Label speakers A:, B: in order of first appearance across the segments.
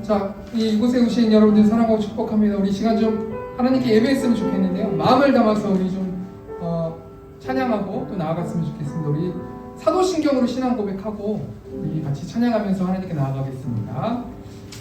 A: 자, 이곳에 오신 여러분들 사랑하고 축복합니다. 우리 시간 좀 하나님께 예배했으면 좋겠는데요. 마음을 담아서 우리 좀 찬양하고 또 나아갔으면 좋겠습니다. 우리 사도신경으로 신앙 고백하고 우리 같이 찬양하면서 하나님께 나아가겠습니다.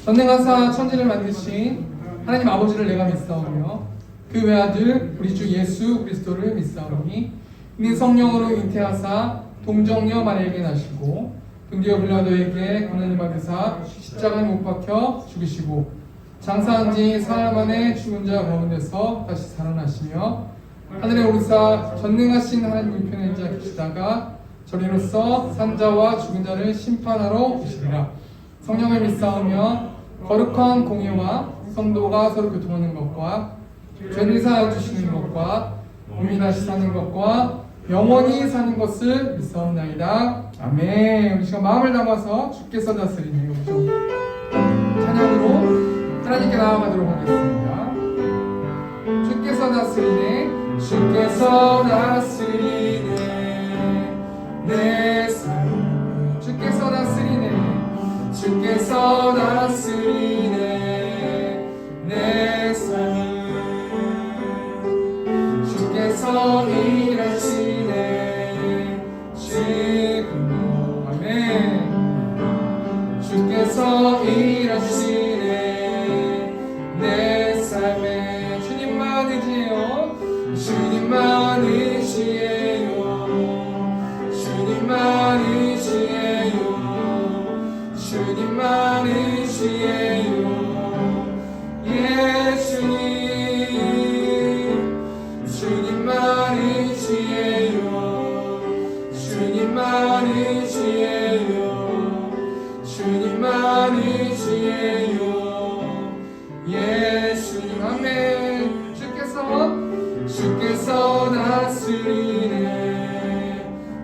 A: 전능하사 천지를 만드신 하나님 아버지를 내가 믿사오며 그 외아들 우리 주 예수 그리스도를 믿사오니 이는 성령으로 잉태하사 동정녀 마리아에게 나시고 등뒤어 빌라도에게 고난을 받으사 십자가에 못 박혀 죽으시고 장사한 지 사흘 만에 죽은 자 가운데서 다시 살아나시며 하늘에 오르사 전능하신 하나님 우편에 앉아 계시다가 저리로서 산자와 죽은 자를 심판하러 오시리라. 성령을 믿사오며 거룩한 공예와 성도가 서로 교통하는 것과 죄를 사하여 주시는 것과 몸이 다시 사는 것과 영원히 사는 것을 믿사옵나이다. 아멘. 우리 시간 마음을 담아서 주께서 다스리네 좀 찬양으로 하나님께 나아가도록 하겠습니다. 주께서 다스리네 주께서 다스리네 내 삶 주께서 다스리네 주께서 다스리네 내 삶 주께서 일하시네 지금도 아멘 주께서 일하시네 내 삶에 주님만 의지해요 주님만 의지해요 주님만 의지해요 주님만 의지해요 예수님 주님만 의지해요 주님만 의지해요 주님만 의지해요 예수님 아멘 주께서 다스리네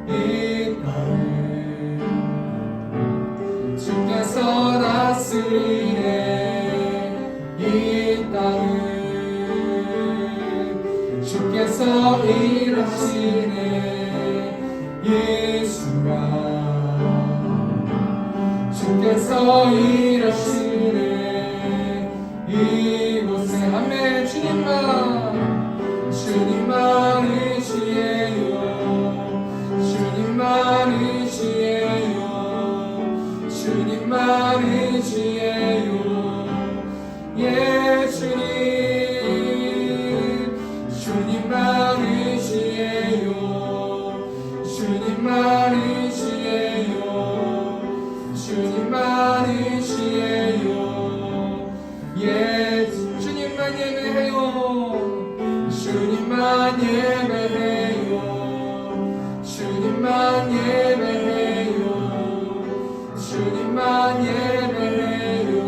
A: 이 땅을 주께서 다스리네 이 땅을 주께서 일하시네 예수가 주께서 일하시네 이곳에 아멘 주님만 의지해요 주님만 의지해요 주님만 의지해요 예 주님 주님만 의지해요 주님만 의지해요 주님만 의지해요 예 주님만 예배해요 주님만 예배해요 주님만 예배해요 주님만 예배해요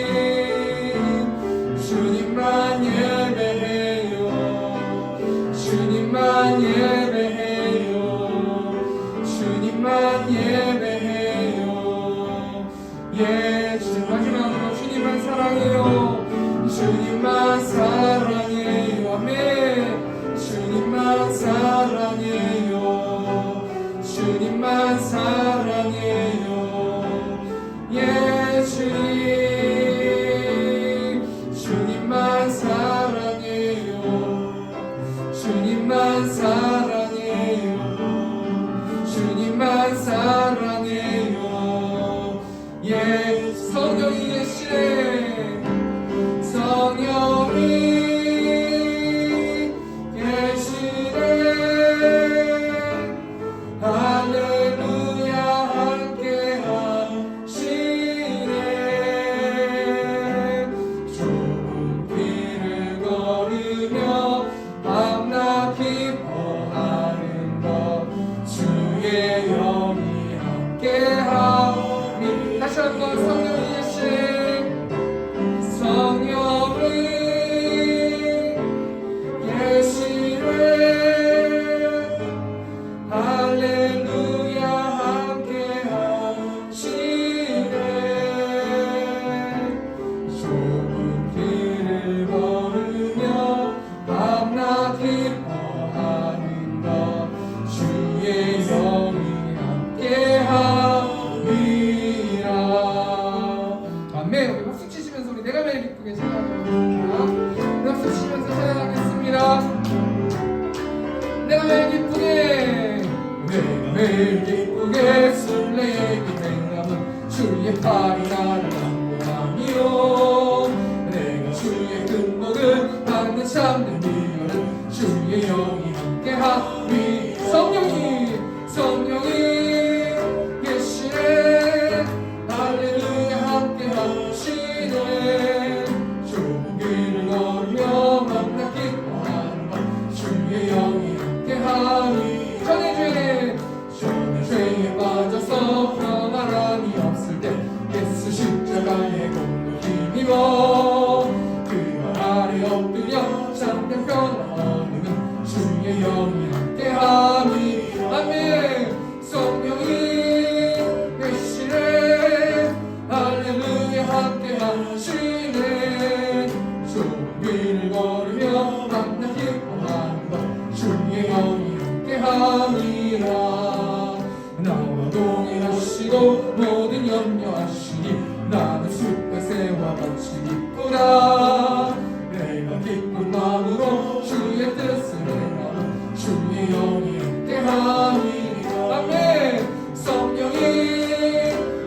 A: 예수님 주님만 예배해요 주님만 예배해요 주님만 예배해요 예 주님 마지막으로 주님만 사랑해요 주님만 사랑해요 아멘 주님만 사랑해요 주님만 사랑해요 예 주님만 사랑해요 주님만 사랑해요 주님만 사랑해요 예 성령이 계시네 성령이 계시네 할렐루야 함께 하시네 좁은 길을 걸으며 밤낮 기뻐하는 것 주의 영이 제일 기쁘게 술래에게 행함은 주의 팔이 나를 안보하니요 내가 주의 근목을 받는 참된 비결은 주의 영이 함께하니 성령이 계시네 할렐루야 함께하시네 좁은 길을 걸으며 만나 기뻐하는 것 주의 영이 함께하니 전의 죄에 빠져서 평안함이 없을 때 예수 십자가의 공로 힘입어 그 발 아래 엎드려 참된 평안 얻으면 주의 영이 함께하니 아멘 성령이 계시네 할렐루야 함께하시네 좁은 길을 걸으며 만나 기뻐하는 것 주의 영이 함께하니라 나와 동행하시고 모든 염려하시니 나는 숲에새와 같이 기쁘다 내가 기쁜 마음으로 주의 뜻을 행하면 주의 영이 함께하니 아멘 성령이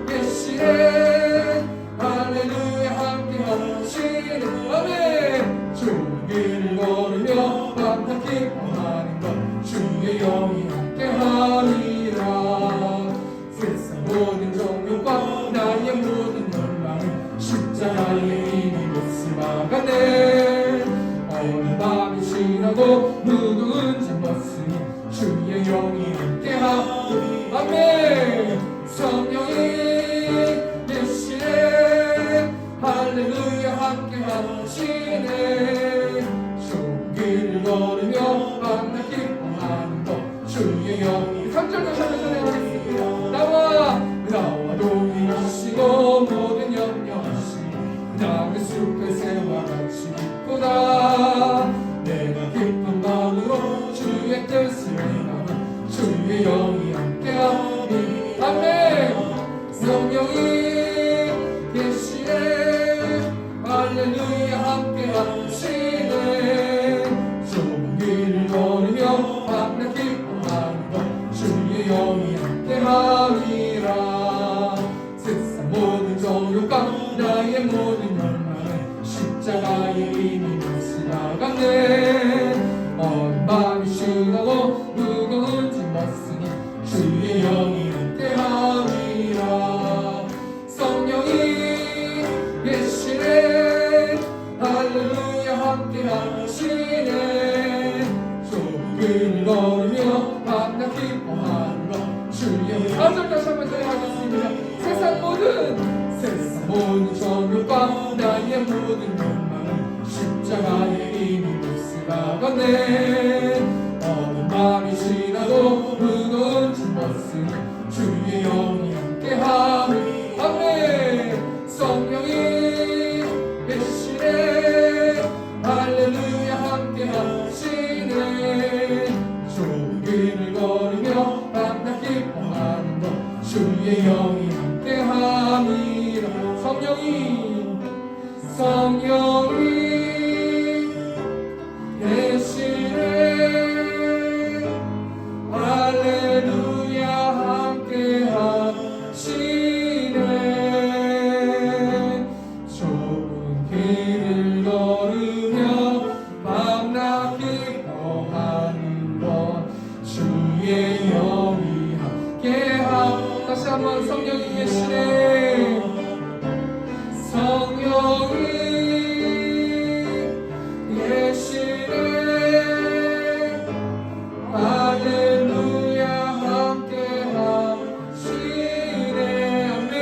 A: 계시네 할렐루야 함께하시네 아멘 좁은 길을 걸으며 만나 기뻐하는 것 주의 영이 함께하니라 세상 모든 종교과 나의 모든 열망은 십자가의 이미 못을 막아내 어느 밤이 지나고 무거운 짐 벗으니 주의 영이 함께하니 아멘 성령이 계시네 할렐루야 함께하시네 좁은 길을 걸으며 만나 기뻐하는 것 주의 영이 3절 다시 한번 찬양하겠습니다 나와 동행하시고 모든 염려하시니 나의 숲의 새와 같이 기쁘다 내가 기쁜 마음으로 주의 뜻을 행하면 주의 영이 함께하니 아멘 성령이 계시네 할렐루야 함께하시네 좁은 길을 걸으며 만나 기뻐하는 것 주의 영이 함께하니라 세상 모든 정욕과 나의 모든 열망은 십자가에 이미 못을 나갔네 어느 밤이 지나고 무거운 짐 벗으니 주의 영이 함께하니라 성령이 계시네 할렐루야 함께하시네 좁은 길을 걸으며 만나 기뻐하는 것 주의 아들 다시 한번 찬양하겠습니다 세상 모든 정욕과 나의 모든 열망은 십자가에 이미 못을 박았네 어느 밤이 지나도 무거운 짐 벗으니 주의 영이 함께하니 아멘 성령이 계시네 할렐루야 함께하시네 좁은 길을 걸으며 만나 기뻐하는 것 주의 영이 함께함이라 성령이 계시네 할렐루야 함께하시네 좁은 길을 걸으며 만나 기뻐하는 것 주의 영이 함께하 다시 한번 성령이 계시네 성령이 계시네 할렐루야 함께하시네 아멘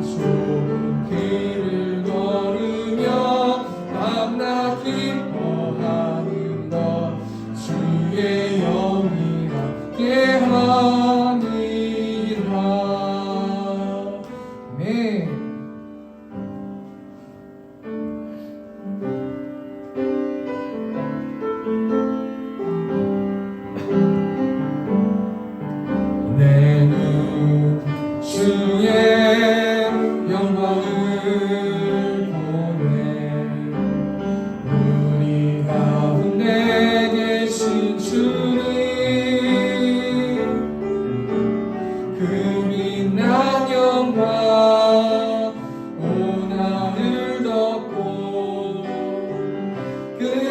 A: 좁은 길을 걸으며 만나 기뻐하는 것 주의 영이 함께하니라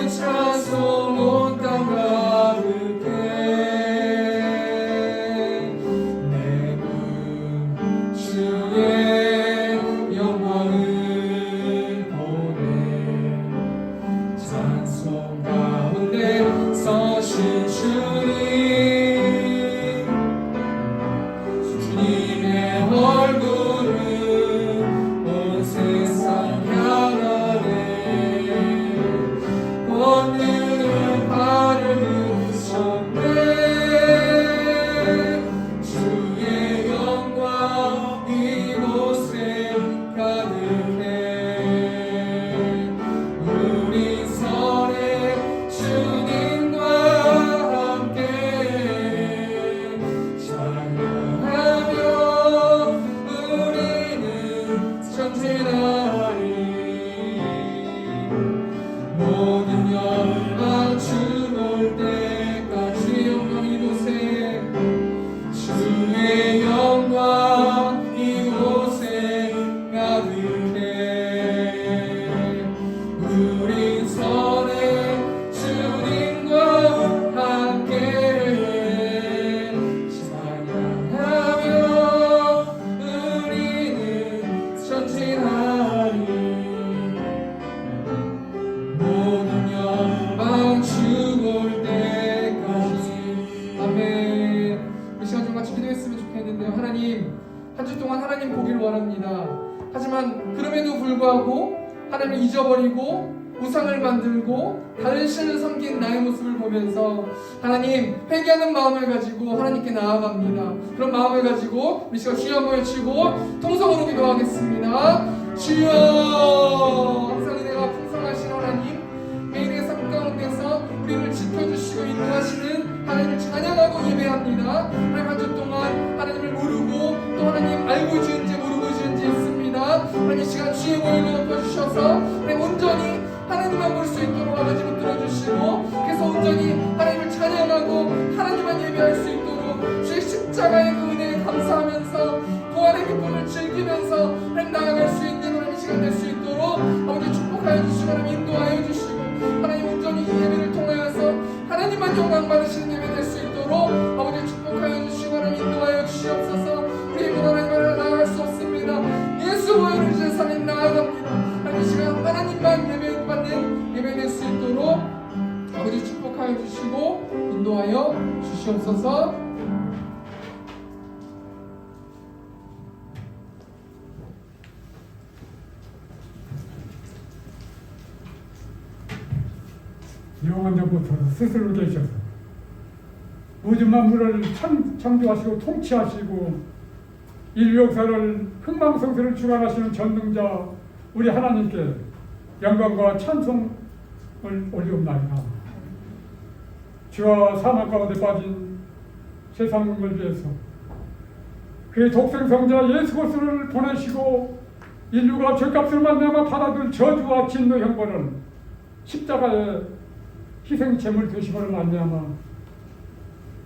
A: 찬송 온 땅 가득해 내분 주의 영광을 보내 찬송 가운데 서신 주님의 얼굴을 온 세상 향하네 오늘은 발을 누셨네 주의 영광 이곳에 가득해 우리 선에 주님과 함께 찬양하며 우리는 전진하리 모든 영광 주올 때까지 영광 이곳에 주의 영광 이곳에 가득해 우리 선에 주님과 함께 찬양하며 우리는 전진하리 모든 영광 주올 때까지 아멘. 이 시간 좀 같이 기도했으면 좋겠는데요. 하나님 한 주 동안 하나님 보기를 원합니다. 하지만 그럼에도 불구하고 하나님을 잊어버리고 우상을 만들고 다른 신을 섬긴 나의 모습을 보면서 하나님 회개하는 마음을 가지고 하나님께 나아갑니다. 그런 마음을 가지고 우리 시간 주여 한번 외치고 통성으로 기도하겠습니다. 주여 항상 은혜가 풍성하신 하나님 매일의 삶 가운데서 우리를 지켜주시고 인도하시는 하나님을 찬양하고 예배합니다. 하나님 한 주 동안 하나님을 모르고 또 하나님 알고 지은지 모르고 지은지 있습니다. 하나님 이 시간 주의 모임을 높여주셔서 하나님 온전히 하나님만 볼 수 있도록 아버지 붙들어 주시고 그래서 온전히 하나님을 찬양하고 하나님만 예배할 수 있도록 주의 십자가의 그 은혜에 감사하면서 부활의 기쁨을 즐기면서 하나님 나아갈 수 있는 하나님 시간 될 수 있도록 아버지 축복하여 주시고 하나님 인도하여 주시고 하나님 온전히 이 예배를 통하여서 하나님만 영광 받으시는 예배 될 수 있도록 아버지 축복하여 주시고 하나님 인도하여 주시옵소서. 우리의 문 하나님을 나아갈 수 없습니다. 예수 보혈을 제사님 나아갑니다. 하나님 이 시간 하나님만 예배받는 예배 될 수 있도록 아버지 축복하여 주시고 인도하여 주시옵소서.
B: 영원 전부터 스스로 계셔서 우주 만물을 창조하시고 통치하시고 인류 역사를 흥망성쇠를 주관하시는 전능자 우리 하나님께 영광과 찬송을 올리옵나이다. 죄와 사망 가운데 빠진 세상을 위해서 그의 독생성자 예수 그리스도를 보내시고 인류가 죄값을 만나며 받아들 저주와 진노 형벌을 십자가에 희생 제물 되심으로 말미암아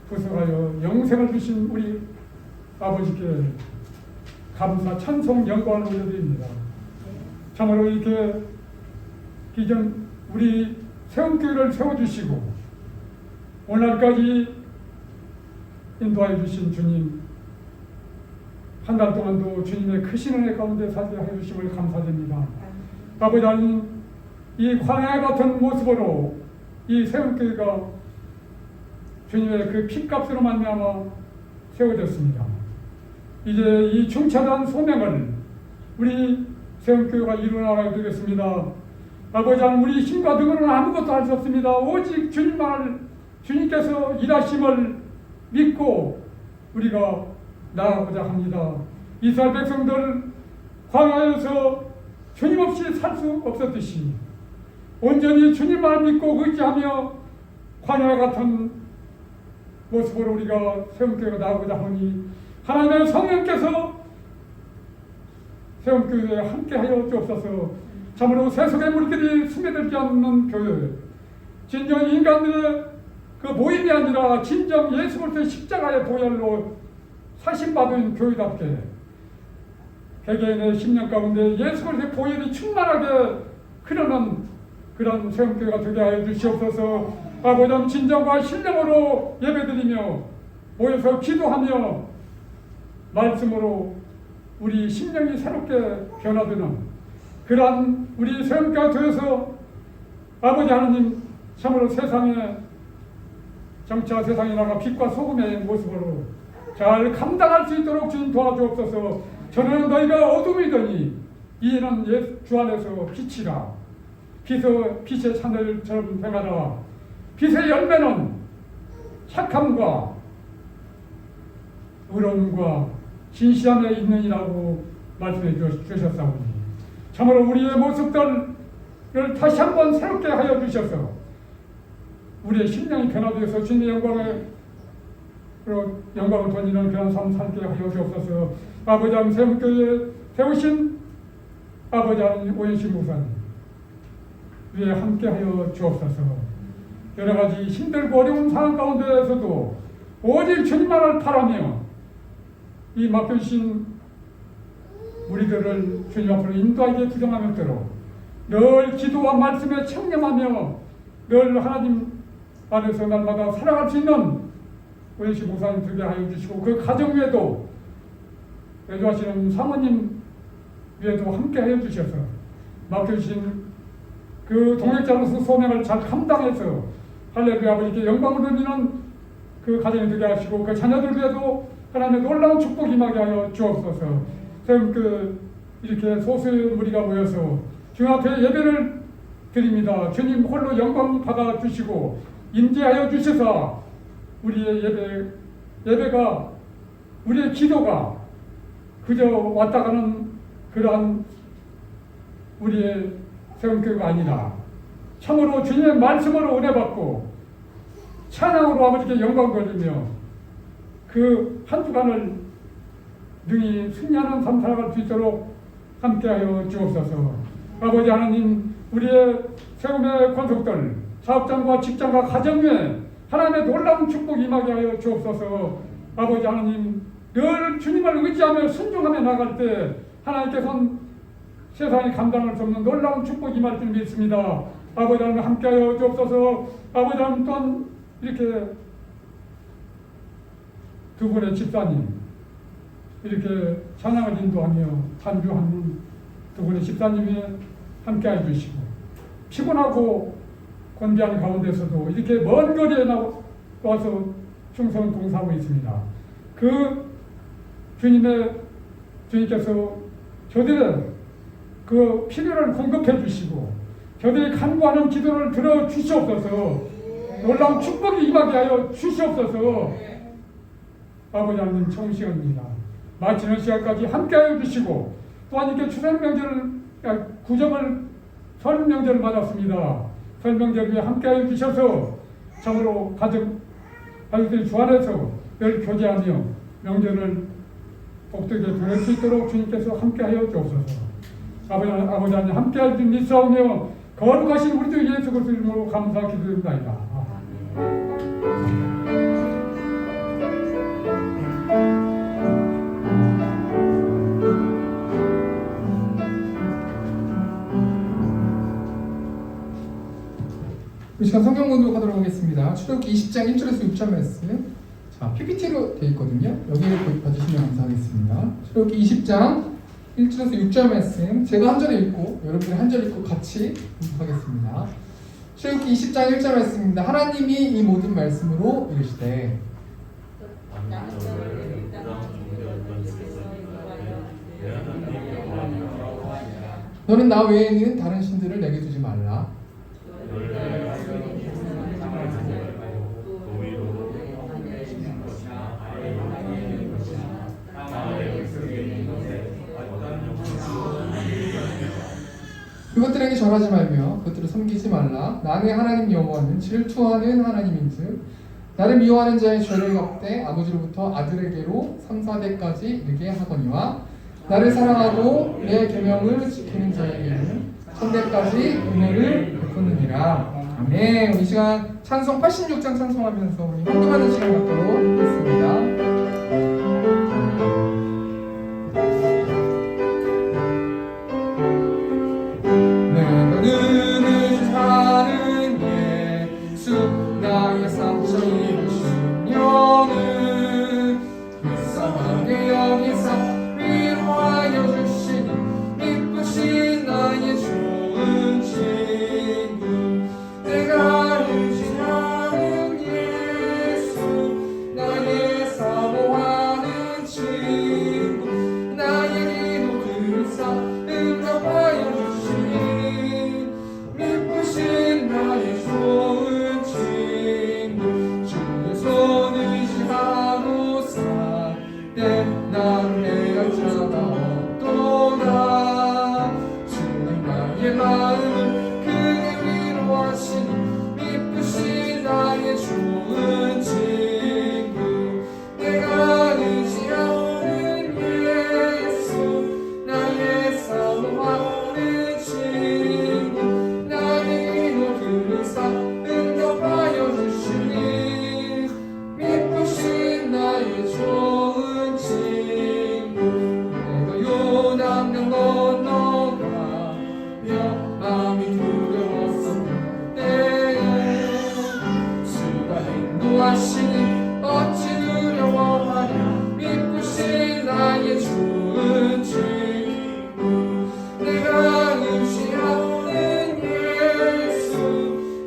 B: 구속하여 영생을 주신 우리 아버지께 감사 찬송 영광을 올려드립니다. 참으로 이렇게 기존 우리 세움교회를 세워주시고 오늘까지 인도하여 주신 주님 한 달 동안도 주님의 크신 은혜 가운데 살게 하여 주심을 감사드립니다. 아버지 하나님 이 광야 같은 모습으로 이 세움교회가 주님의 그 피값으로 말미암아 세워졌습니다. 이제 이 중차대한 소명을 우리 세움교회가 이루어나가야 되겠습니다. 아버지 하나님 우리 힘과 등으로는 아무것도 할 수 없습니다. 오직 주님께서 일하심을 믿고 우리가 나아가고자 합니다. 이스라엘 백성들 광야에서 주님 없이 살 수 없었듯이 온전히 주님만 믿고 의지하며 광야 같은 모습으로 우리가 세움교회가 나아가고자 하니 하나님의 성령께서 세움교회에 함께하여 주옵소서. 참으로 세속의 무리들이 스며들지 않는 교회, 진정 인간들의 그 모임이 아니라 진정 예수 그리스도의 십자가의 보혈로 사신받은 교회답게 개개인의 심령 가운데 예수 그리스도의 보혈이 충만하게 흐르는 그런 새움교회가 되게 하여 주시옵소서. 아버지 진정과 신령으로 예배드리며 모여서 기도하며 말씀으로 우리 심령이 새롭게 변화되는 그러한 우리 새움교회가 되어서 아버지 하나님 참으로 세상에 정치와 세상에 나가 빛과 소금의 모습으로 잘 감당할 수 있도록 주님 도와주옵소서. 저는 너희가 어둠이더니 이는 주 안에서 빛이라. 빛의 하늘처럼 행하라. 빛의 열매는 착함과 의로움과 진실함에 있느니라고 말씀해 주셨사오니 참으로 우리의 모습들을 다시 한번 새롭게 하여 주셔서 우리의 심령이 변화되어서 주님의 영광을 돌리는 그런 삶 살게 하여 주옵소서. 아버지 하나님 새움교회에 세우신 아버지 하나님 오현신 목사님 위에 함께하여 주옵소서. 여러 가지 힘들고 어려운 상황 가운데에서도 오직 주님만을 바라며 이 맡겨주신 우리들을 주님 앞으로 인도하게 부정하면서로 늘 기도와 말씀에 청렴하며 늘 하나님 안에서 날마다 살아갈 수 있는 오현신 목사님 되게 하여 주시고 그 가정 외에도 애도하시는 사모님 위에도 함께 하여 주셔서 맡겨주신 그 동역자로서 소명을 잘 감당해서 할렐루야 아버지께 영광을 돌리는 그 가정이 되게 하시고 그 자녀들 위에도 하나님의 놀라운 축복 임하게 하여 주옵소서. 이렇게 소수의 무리가 모여서 주님 앞에 예배를 드립니다. 주님 홀로 영광 받아 주시고 임재하여 주셔서 우리의 예배가 우리의 기도가 그저 왔다 가는 그러한 우리의 세움교회가 아니라 참으로 주님의 말씀으로 은혜 받고 찬양으로 아버지께 영광 돌리며 그 한 주간을 능히 승리하는 삶 살아갈 수 있도록 함께하여 주옵소서. 아버지 하나님 우리의 세움의 권속들 사업장과 직장과 가정 위에 하나님의 놀라운 축복 임하게 하여 주옵소서. 아버지 하나님 늘 주님을 의지하며 순종하며 나갈 때 하나님께서는 세상이 감당할 수 없는 놀라운 축복 임할 줄 믿습니다. 아버지 하나님 함께하여 주옵소서. 아버지 하나님 또한 이렇게 두 분의 집사님 이렇게 찬양을 인도하며 탄주하는 두 분의 집사님이 함께해 주시고 피곤하고 건비한 가운데서도 이렇게 먼 거리에 와서 충성 봉사하고 있습니다. 그 주님께서 저들의 그 필요를 공급해 주시고 저들이 간구하는 기도를 들어 주시옵소서. 놀라운 축복이 임하게 하여 주시옵소서. 아버지 하나님 청시합니다. 마치는 시간까지 함께하여 주시고 또한 이렇게 추석 명절을 구정을 설 명절을 맞았습니다. 설 명절 위에 함께하여 주셔서 참으로 가족들이 주 안에서 늘 교제하며 명절을 복되게 보낼 수 있도록 주님께서 함께하여 주옵소서. 아버지 하나님 함께할 줄 믿사오며 거룩하신 우리 주 예수 그리스도 이름으로 감사 기도드립니다.
A: 이 시간 성경 공독하도록 하겠습니다. 출애굽기 20장 1절에서 6절 말씀. 자, PPT로 되어 있거든요. 여기를 봐주시면 감사하겠습니다. 출애굽기 20장 1절에서 6절 말씀. 제가 한 절에 읽고 여러분들이 한 절 읽고 같이 공독하겠습니다. 출애굽기 20장 1절 말씀입니다. 하나님이 이 모든 말씀으로 이르시되 너는 나 외에는 다른 신들을 내게 두지 말라. 그것들에게 절하지 말며 그것들을 섬기지 말라. 나의 하나님 여호와는 질투하는 하나님인즉 나를 미워하는 자의 죄를 갚되 아버지로부터 아들에게로 3-4대까지 이르게 하거니와 나를 사랑하고 내 계명을 지키는 자에게는 1000대까지 은혜를 베푸느니라. 아멘. 이 시간 찬송 86장 찬송하면서 우리 헌금하는 시간 갖도록 하겠습니다. 내가 너는 나의 상처 입으신 영은 불쌍하게 여기사 위로하여 주시니 기쁘신 나의 좋은 친구 내가 의지하는 예수 나의 사모하는 친구 나의 기도 들으사 응답하여 주시니 기쁘신 나의 좋은 친구 주의 손 의지하노사 때 나를 해할 자가 없도다 주님 나의 마음을 크게 위로하시니 기쁘신 나의 좋은 친구 내가 의지하는 예수 나의 사모하는 친구 나의 기도 들으사 응답하여 주시니 기쁘신 나의 좋은 친구 내가 요단강 건너가며 마음이 두려웠었던 때에 주가 인도하시니 어찌 두려워하랴 기쁘신 나의 좋은 친구 내가 의지하는 예수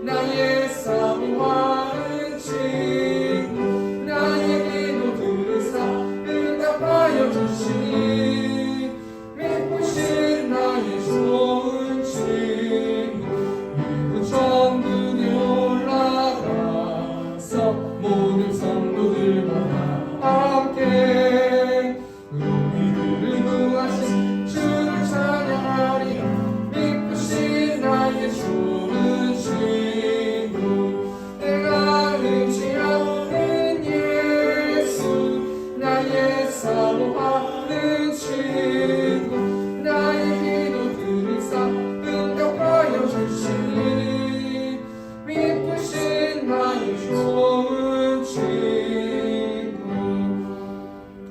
A: 나의 사모하는 친구 나의 기도 들으사 응답하여 주시니 기쁘신 나의 좋은 친구 이후 천국에 올라가서 모든 성도들과 함께 우리들을 구하신 주를 찬양하리라 기쁘신 나의 좋은 친구 내가 의지하는 예수 나의 사모하는 친구 나의 기도 들으사 응답하여 주시니 기쁘신 나의 좋은 친구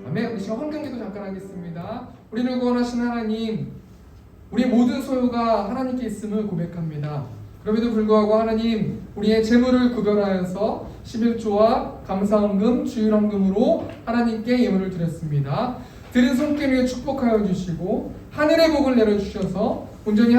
A: 아멘. 우리 지금 헌금기도 잠깐 하겠습니다. 우리를 구원하신 하나님 우리의 모든 소유가 하나님께 있음을 고백합니다. 그럼에도 불구하고 하나님 우리의 재물을 구별하여서 11조와 감사헌금, 주일헌금으로 하나님께 예물을 드렸습니다. 드린 손길 위에 축복하여 주시고 하늘의 복을 내려주셔서 온전히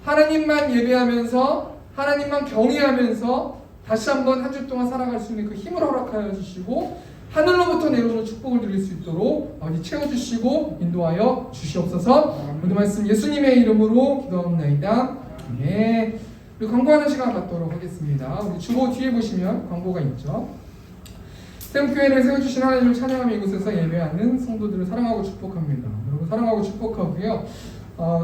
A: 하나님만 예배하면서 하나님만 경외하면서 다시 한번 한 주 동안 살아갈 수 있는 그 힘을 허락하여 주시고 하늘로부터 내려오는 축복을 드릴 수 있도록 아버지 채워주시고 인도하여 주시옵소서. 오늘 말씀 예수님의 이름으로 기도합니다. 네. 우리 광고하는 시간 갖도록 하겠습니다. 우리 주보 뒤에 보시면 광고가 있죠. 세움교회를 세워주신 하나님을 찬양하며 이곳에서 예배하는 성도들을 사랑하고 축복합니다. 여러분 사랑하고 축복하고요.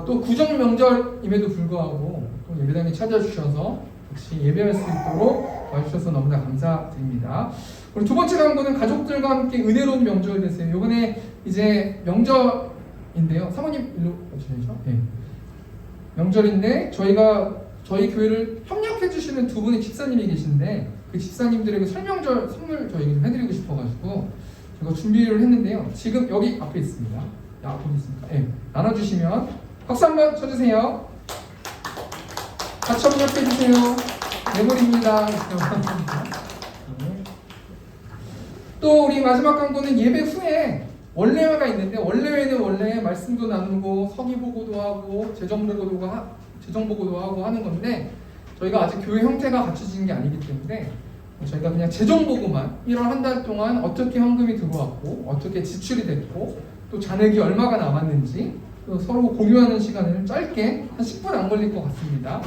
A: 또 구정 명절임에도 불구하고 또 예배당에 찾아주셔서 역시 예배할 수 있도록 와주셔서 너무나 감사드립니다. 우리 두 번째 광고는 가족들과 함께 은혜로운 명절 되세요. 이번에 이제 명절인데요. 사모님 일로 오시죠. 네. 명절인데 저희 교회를 협력해 주시는 두 분의 집사님이 계신데 그 집사님들에게 설명절 선물 저희가 좀 해드리고 싶어가지고 제가 준비를 했는데요. 지금 여기 앞에 있습니다. 앞에 있습니다. 네. 나눠주시면 박수 한번 쳐주세요. 같이 협력해 주세요. 메모리입니다. 또 우리 마지막 광고는 예배 후에 원래회가 있는데 원래회는 원래 말씀도 나누고 서기 보고도 하고 재정 보고도 하고 하는 건데 저희가 아직 교회 형태가 갖춰진 게 아니기 때문에 저희가 그냥 재정 보고만 1월 한 달 동안 어떻게 헌금이 들어왔고 어떻게 지출이 됐고 또 잔액이 얼마가 남았는지 또 서로 공유하는 시간을 짧게 한 10분 안 걸릴 것 같습니다.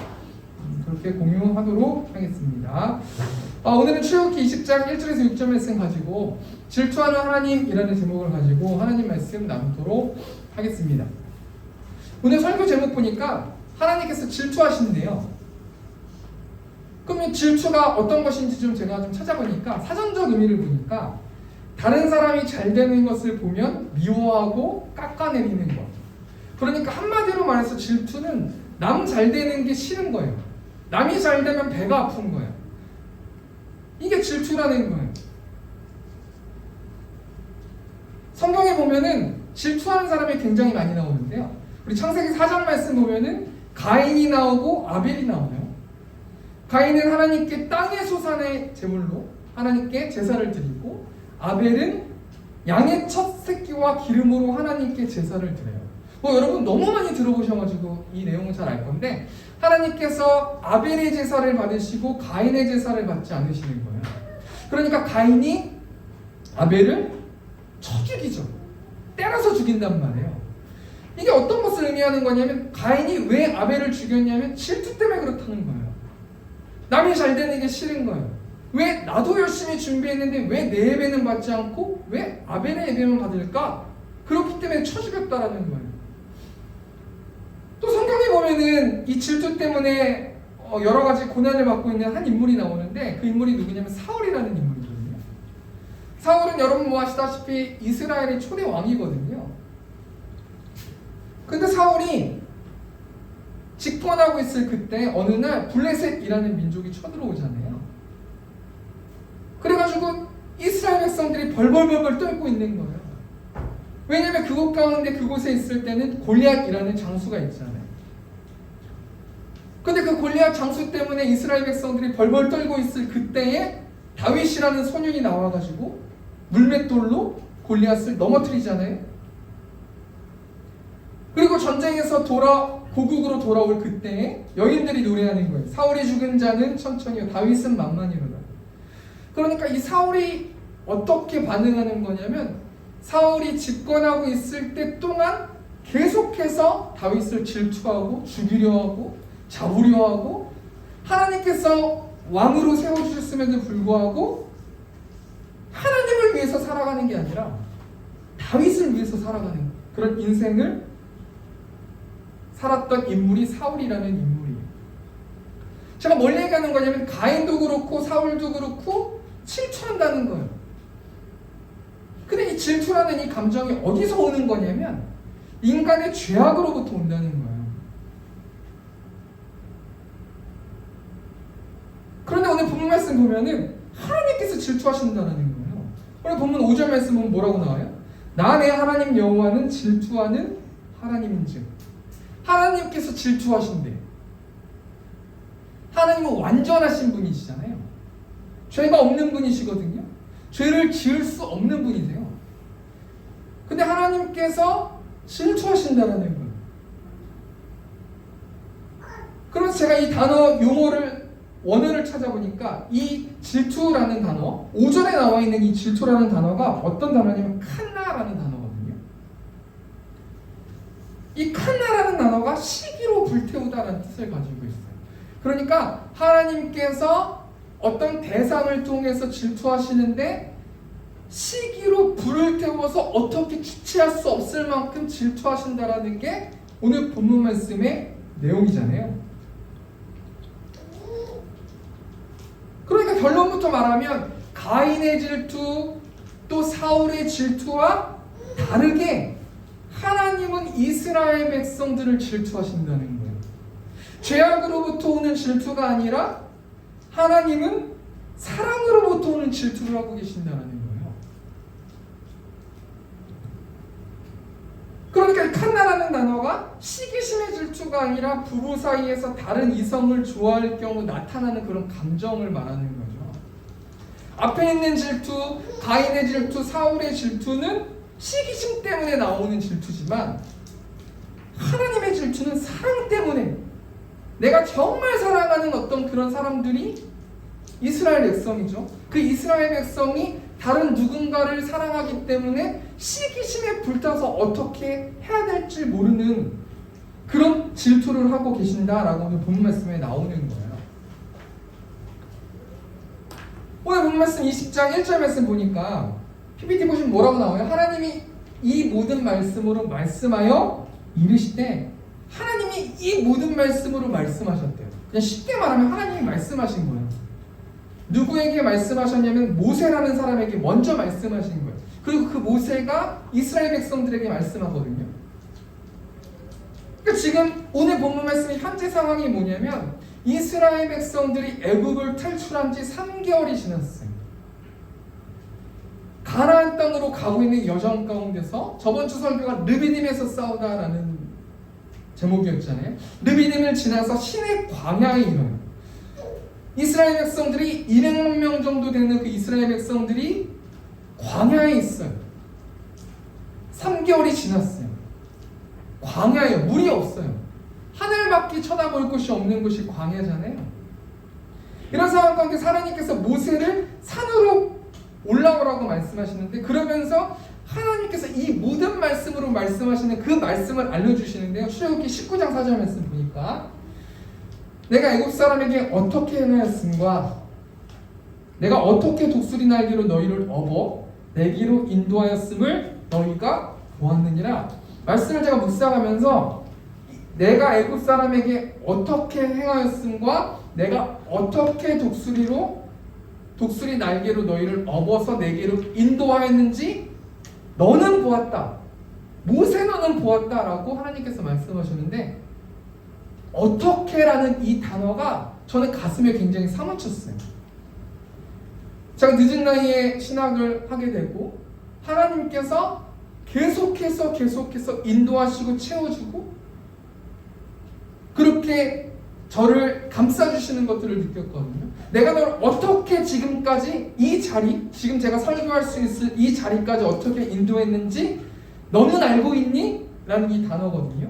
A: 그렇게 공유하도록 하겠습니다. 오늘은 출애굽기 20장 1절에서 6절 말씀 가지고 질투하는 하나님이라는 제목을 가지고 하나님 말씀 나누도록 하겠습니다. 오늘 설교 제목 보니까 하나님께서 질투하신대요. 그러면 질투가 어떤 것인지 제가 좀 찾아보니까 사전적 의미를 보니까 다른 사람이 잘 되는 것을 보면 미워하고 깎아내리는 것. 그러니까 한마디로 말해서 질투는 남 잘 되는 게 싫은 거예요. 남이 잘 되면 배가 아픈 거예요. 이게 질투라는 거예요. 성경에 보면은 질투하는 사람이 굉장히 많이 나오는데요. 우리 창세기 4장 말씀 보면은 가인이 나오고 아벨이 나와요. 가인은 하나님께 땅의 소산의 제물로 하나님께 제사를 드리고 아벨은 양의 첫 새끼와 기름으로 하나님께 제사를 드려요. 여러분 너무 많이 들어보셔가지고 이 내용은 잘 알 건데 하나님께서 아벨의 제사를 받으시고 가인의 제사를 받지 않으시는 거예요. 그러니까 가인이 아벨을 쳐 죽이죠. 때려서 죽인단 말이에요. 이게 어떤 것을 의미하는 거냐면 가인이 왜 아벨을 죽였냐면 질투 때문에 그렇다는 거예요. 남이 잘 되는 게 싫은 거예요. 왜 나도 열심히 준비했는데 왜 내 예배는 받지 않고 왜 아벨의 예배만 받을까? 그렇기 때문에 쳐 죽였다라는 거예요. 또 성경에 보면은 이 질투 때문에 여러 가지 고난을 받고 있는 한 인물이 나오는데 그 인물이 누구냐면 사울이라는 인물이거든요. 사울은 여러분 뭐 아시다시피 이스라엘의 초대 왕이거든요. 근데 사울이 집권하고 있을 그때 어느 날 블레셋이라는 민족이 쳐들어오잖아요. 그래가지고 이스라엘 백성들이 벌벌벌벌 떨고 있는 거예요. 왜냐면 그곳 가운데 그곳에 있을 때는 골리앗이라는 장수가 있잖아요. 근데 그 골리앗 장수 때문에 이스라엘 백성들이 벌벌 떨고 있을 그때에 다윗이라는 소년이 나와가지고 물맷돌로 골리앗을 넘어뜨리잖아요. 그리고 전쟁에서 고국으로 돌아올 그때에 여인들이 노래하는 거예요. 사울이 죽은 자는 천천히요 다윗은 만만히로다. 그러니까 이 사울이 어떻게 반응하는 거냐면 사울이 집권하고 있을 때 동안 계속해서 다윗을 질투하고 죽이려 하고 잡으려 하고 하나님께서 왕으로 세워주셨음에도 불구하고 하나님을 위해서 살아가는 게 아니라 다윗을 위해서 살아가는 그런 인생을 살았던 인물이 사울이라는 인물이에요. 제가 뭘 얘기하는 거냐면 가인도 그렇고 사울도 그렇고 질투한다는 거예요. 근데 이 질투라는 이 감정이 어디서 오는 거냐면 인간의 죄악으로부터 온다는 거예요. 그런데 오늘 본문 말씀 보면은 하나님께서 질투하신다는 거예요. 오늘 본문 5절 말씀 보면 뭐라고 나와요? 나 내 하나님 여호와는 질투하는 하나님인즉. 하나님께서 질투하신대. 하나님은 완전하신 분이시잖아요. 죄가 없는 분이시거든요. 죄를 지을 수 없는 분이세요. 근데 하나님께서 질투하신다는 거예요. 그래서 제가 이 단어 용어를 원어를 찾아보니까 이 질투라는 단어 5절에 나와 있는 이 질투라는 단어가 어떤 단어냐면 칸나라는 단어거든요. 이 칸나라는 단어가 시기로 불태우다라는 뜻을 가지고 있어요. 그러니까 하나님께서 어떤 대상을 통해서 질투하시는데 시기로 불을 태워서 어떻게 주체할 수 없을 만큼 질투하신다라는 게 오늘 본문 말씀의 내용이잖아요. 그러니까 결론부터 말하면 가인의 질투 또 사울의 질투와 다르게 하나님은 이스라엘 백성들을 질투하신다는 거예요. 죄악으로부터 오는 질투가 아니라 하나님은 사랑으로부터 오는 질투를 하고 계신다는 거예요. 그러니까 칸나라는 단어가 시기심의 질투가 아니라 부부 사이에서 다른 이성을 좋아할 경우 나타나는 그런 감정을 말하는 거죠. 앞에 있는 질투, 가인의 질투, 사울의 질투는 시기심 때문에 나오는 질투지만 하나님의 질투는 사랑 때문에 내가 정말 사랑하는 어떤 그런 사람들이 이스라엘 백성이죠. 그 이스라엘 백성이 다른 누군가를 사랑하기 때문에 시기심에 불타서 어떻게 해야 될지 모르는 그런 질투를 하고 계신다라고 오늘 본 말씀에 나오는 거예요. 오늘 본 말씀 20장 1절 말씀 보니까 PPT 보시면 뭐라고 나와요? 하나님이 이 모든 말씀으로 말씀하여 이르시되 하나님이 이 모든 말씀으로 말씀하셨대요. 그냥 쉽게 말하면 하나님이 말씀하신 거예요. 누구에게 말씀하셨냐면 모세라는 사람에게 먼저 말씀하신 거예요. 그리고 그 모세가 이스라엘 백성들에게 말씀하거든요. 그러니까 지금 오늘 본문 말씀의 현재 상황이 뭐냐면 이스라엘 백성들이 애굽을 탈출한 지 3개월이 지났어요. 가나안 땅으로 가고 있는 여정 가운데서 저번 주 설교가 르비딤에서 싸우다라는 제목이었잖아요. 르비딤을 지나서 신의 광야에 이르러요. 이스라엘 백성들이 200만 명 정도 되는 그 이스라엘 백성들이 광야에 있어요. 3개월이 지났어요. 광야에 물이 없어요. 하늘밖에 쳐다볼 곳이 없는 곳이 광야잖아요. 이런 상황 가운데 하나님께서 모세를 산으로 올라오라고 말씀하시는데, 그러면서 하나님께서 이 모든 말씀으로 말씀하시는 그 말씀을 알려주시는데요. 출애굽기 19장 4절 말씀 보니까, 내가 애굽 사람에게 어떻게 행하였음과 내가 어떻게 독수리 날개로 너희를 업어 내기로 인도하였음을 너희가 보았느니라. 말씀을 제가 묵상하면서 내가 애굽 사람에게 어떻게 행하였음과 내가 어떻게 독수리 날개로 너희를 업어서 내게로 인도하였는지 너는 보았다. 모세 너는 보았다라고 하나님께서 말씀하셨는데, 어떻게라는 이 단어가 저는 가슴에 굉장히 사무쳤어요. 제가 늦은 나이에 신학을 하게 되고 하나님께서 계속해서 인도하시고 채워주고 그렇게 저를 감싸주시는 것들을 느꼈거든요. 내가 널 어떻게 지금까지 이 자리, 지금 제가 설교할 수 있을 이 자리까지 어떻게 인도했는지 너는 알고 있니? 라는 이 단어거든요.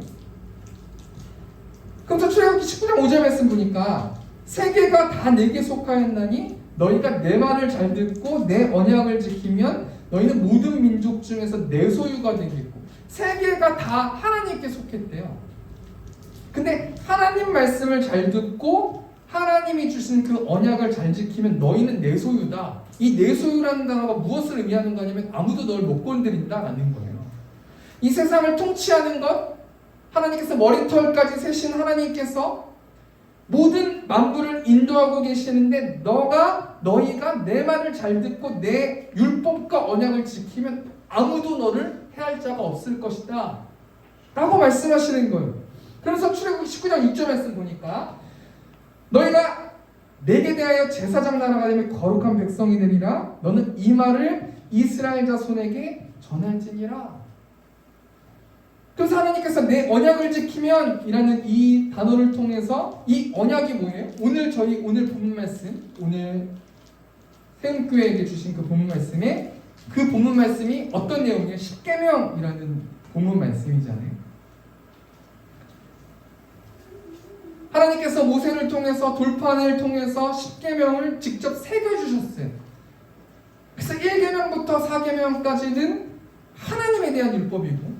A: 그럼 저 출애굽기 19장 5절 말씀 보니까 세계가 다 내게 속하였나니 너희가 내 말을 잘 듣고 내 언약을 지키면 너희는 모든 민족 중에서 내 소유가 되겠고, 세계가 다 하나님께 속했대요. 근데 하나님 말씀을 잘 듣고 하나님이 주신 그 언약을 잘 지키면 너희는 내 소유다. 이 내 소유라는 단어가 무엇을 의미하는 거냐면 아무도 널 못 건드린다라는 거예요. 이 세상을 통치하는 것, 하나님께서 머리털까지 세신 하나님께서 모든 만물을 인도하고 계시는데 너희가 내 말을 잘 듣고 내 율법과 언약을 지키면 아무도 너를 해할 자가 없을 것이다 라고 말씀하시는 거예요. 그래서 출애굽기 19장 6절 말씀 보니까 너희가 내게 대하여 제사장 나라가 되면 거룩한 백성이 되리라. 너는 이 말을 이스라엘 자손에게 전할지니라. 그래서 하나님께서 내 언약을 지키면 이라는 이 단어를 통해서 이 언약이 뭐예요? 오늘 본문 말씀, 오늘 세움교회에게 주신 그 본문 말씀에 그 본문 말씀이 어떤 내용이에요? 십계명이라는 본문 말씀이잖아요. 하나님께서 모세를 통해서 돌판을 통해서 십계명을 직접 새겨주셨어요. 그래서 1계명부터 4계명까지는 하나님에 대한 율법이고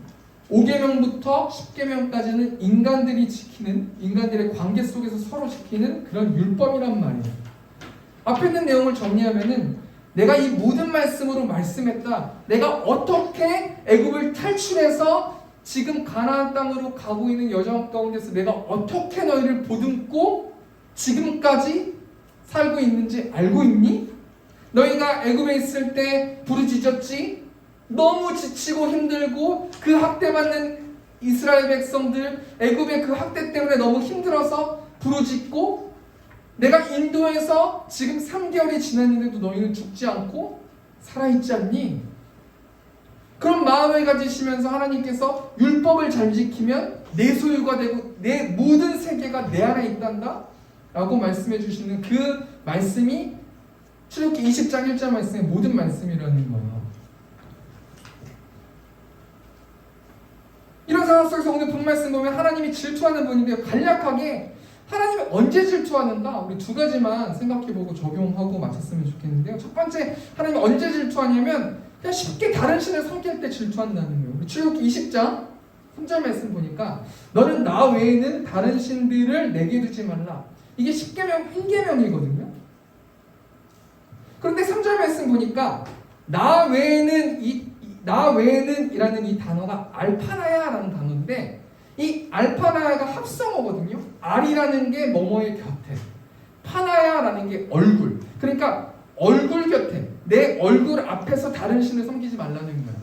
A: 5계명부터 10계명까지는 인간들이 지키는, 인간들의 관계 속에서 서로 지키는 그런 율법이란 말이에요. 앞에 있는 내용을 정리하면은 내가 이 모든 말씀으로 말씀했다. 내가 어떻게 애굽을 탈출해서 지금 가나안 땅으로 가고 있는 여정 가운데서 내가 어떻게 너희를 보듬고 지금까지 살고 있는지 알고 있니? 너희가 애굽에 있을 때 부르짖었지? 너무 지치고 힘들고 그 학대받는 이스라엘 백성들, 애굽의 그 학대 때문에 너무 힘들어서 부르짖고 내가 인도해서 지금 3개월이 지났는데도 너희는 죽지 않고 살아있지 않니? 그런 마음을 가지시면서 하나님께서 율법을 잘 지키면 내 소유가 되고 내 모든 세계가 내 안에 있단다 라고 말씀해 주시는 그 말씀이 출애굽기 20장 1절 말씀의 모든 말씀이라는 거예요. 이런 상황 속에서 오늘 본 말씀 보면 하나님이 질투하는 분인데요. 간략하게 하나님이 언제 질투하는가? 우리 두 가지만 생각해보고 적용하고 마쳤으면 좋겠는데요. 첫 번째, 하나님이 언제 질투하냐면 그냥 쉽게 다른 신을 섬길 때 질투한다는 거예요. 우리 출애굽기 20장 3절 말씀 보니까 너는 나 외에는 다른 신들을 내게 두지 말라. 이게 10계명 1계명이거든요. 그런데 3절 말씀 보니까 나 외에는 이라는 이 단어가 알파나야라는 단어인데 이 알파나야가 합성어거든요. 알이라는 게 뭐뭐의 곁에, 파나야라는 게 얼굴. 그러니까 얼굴 곁에, 내 얼굴 앞에서 다른 신을 섬기지 말라는 거예요.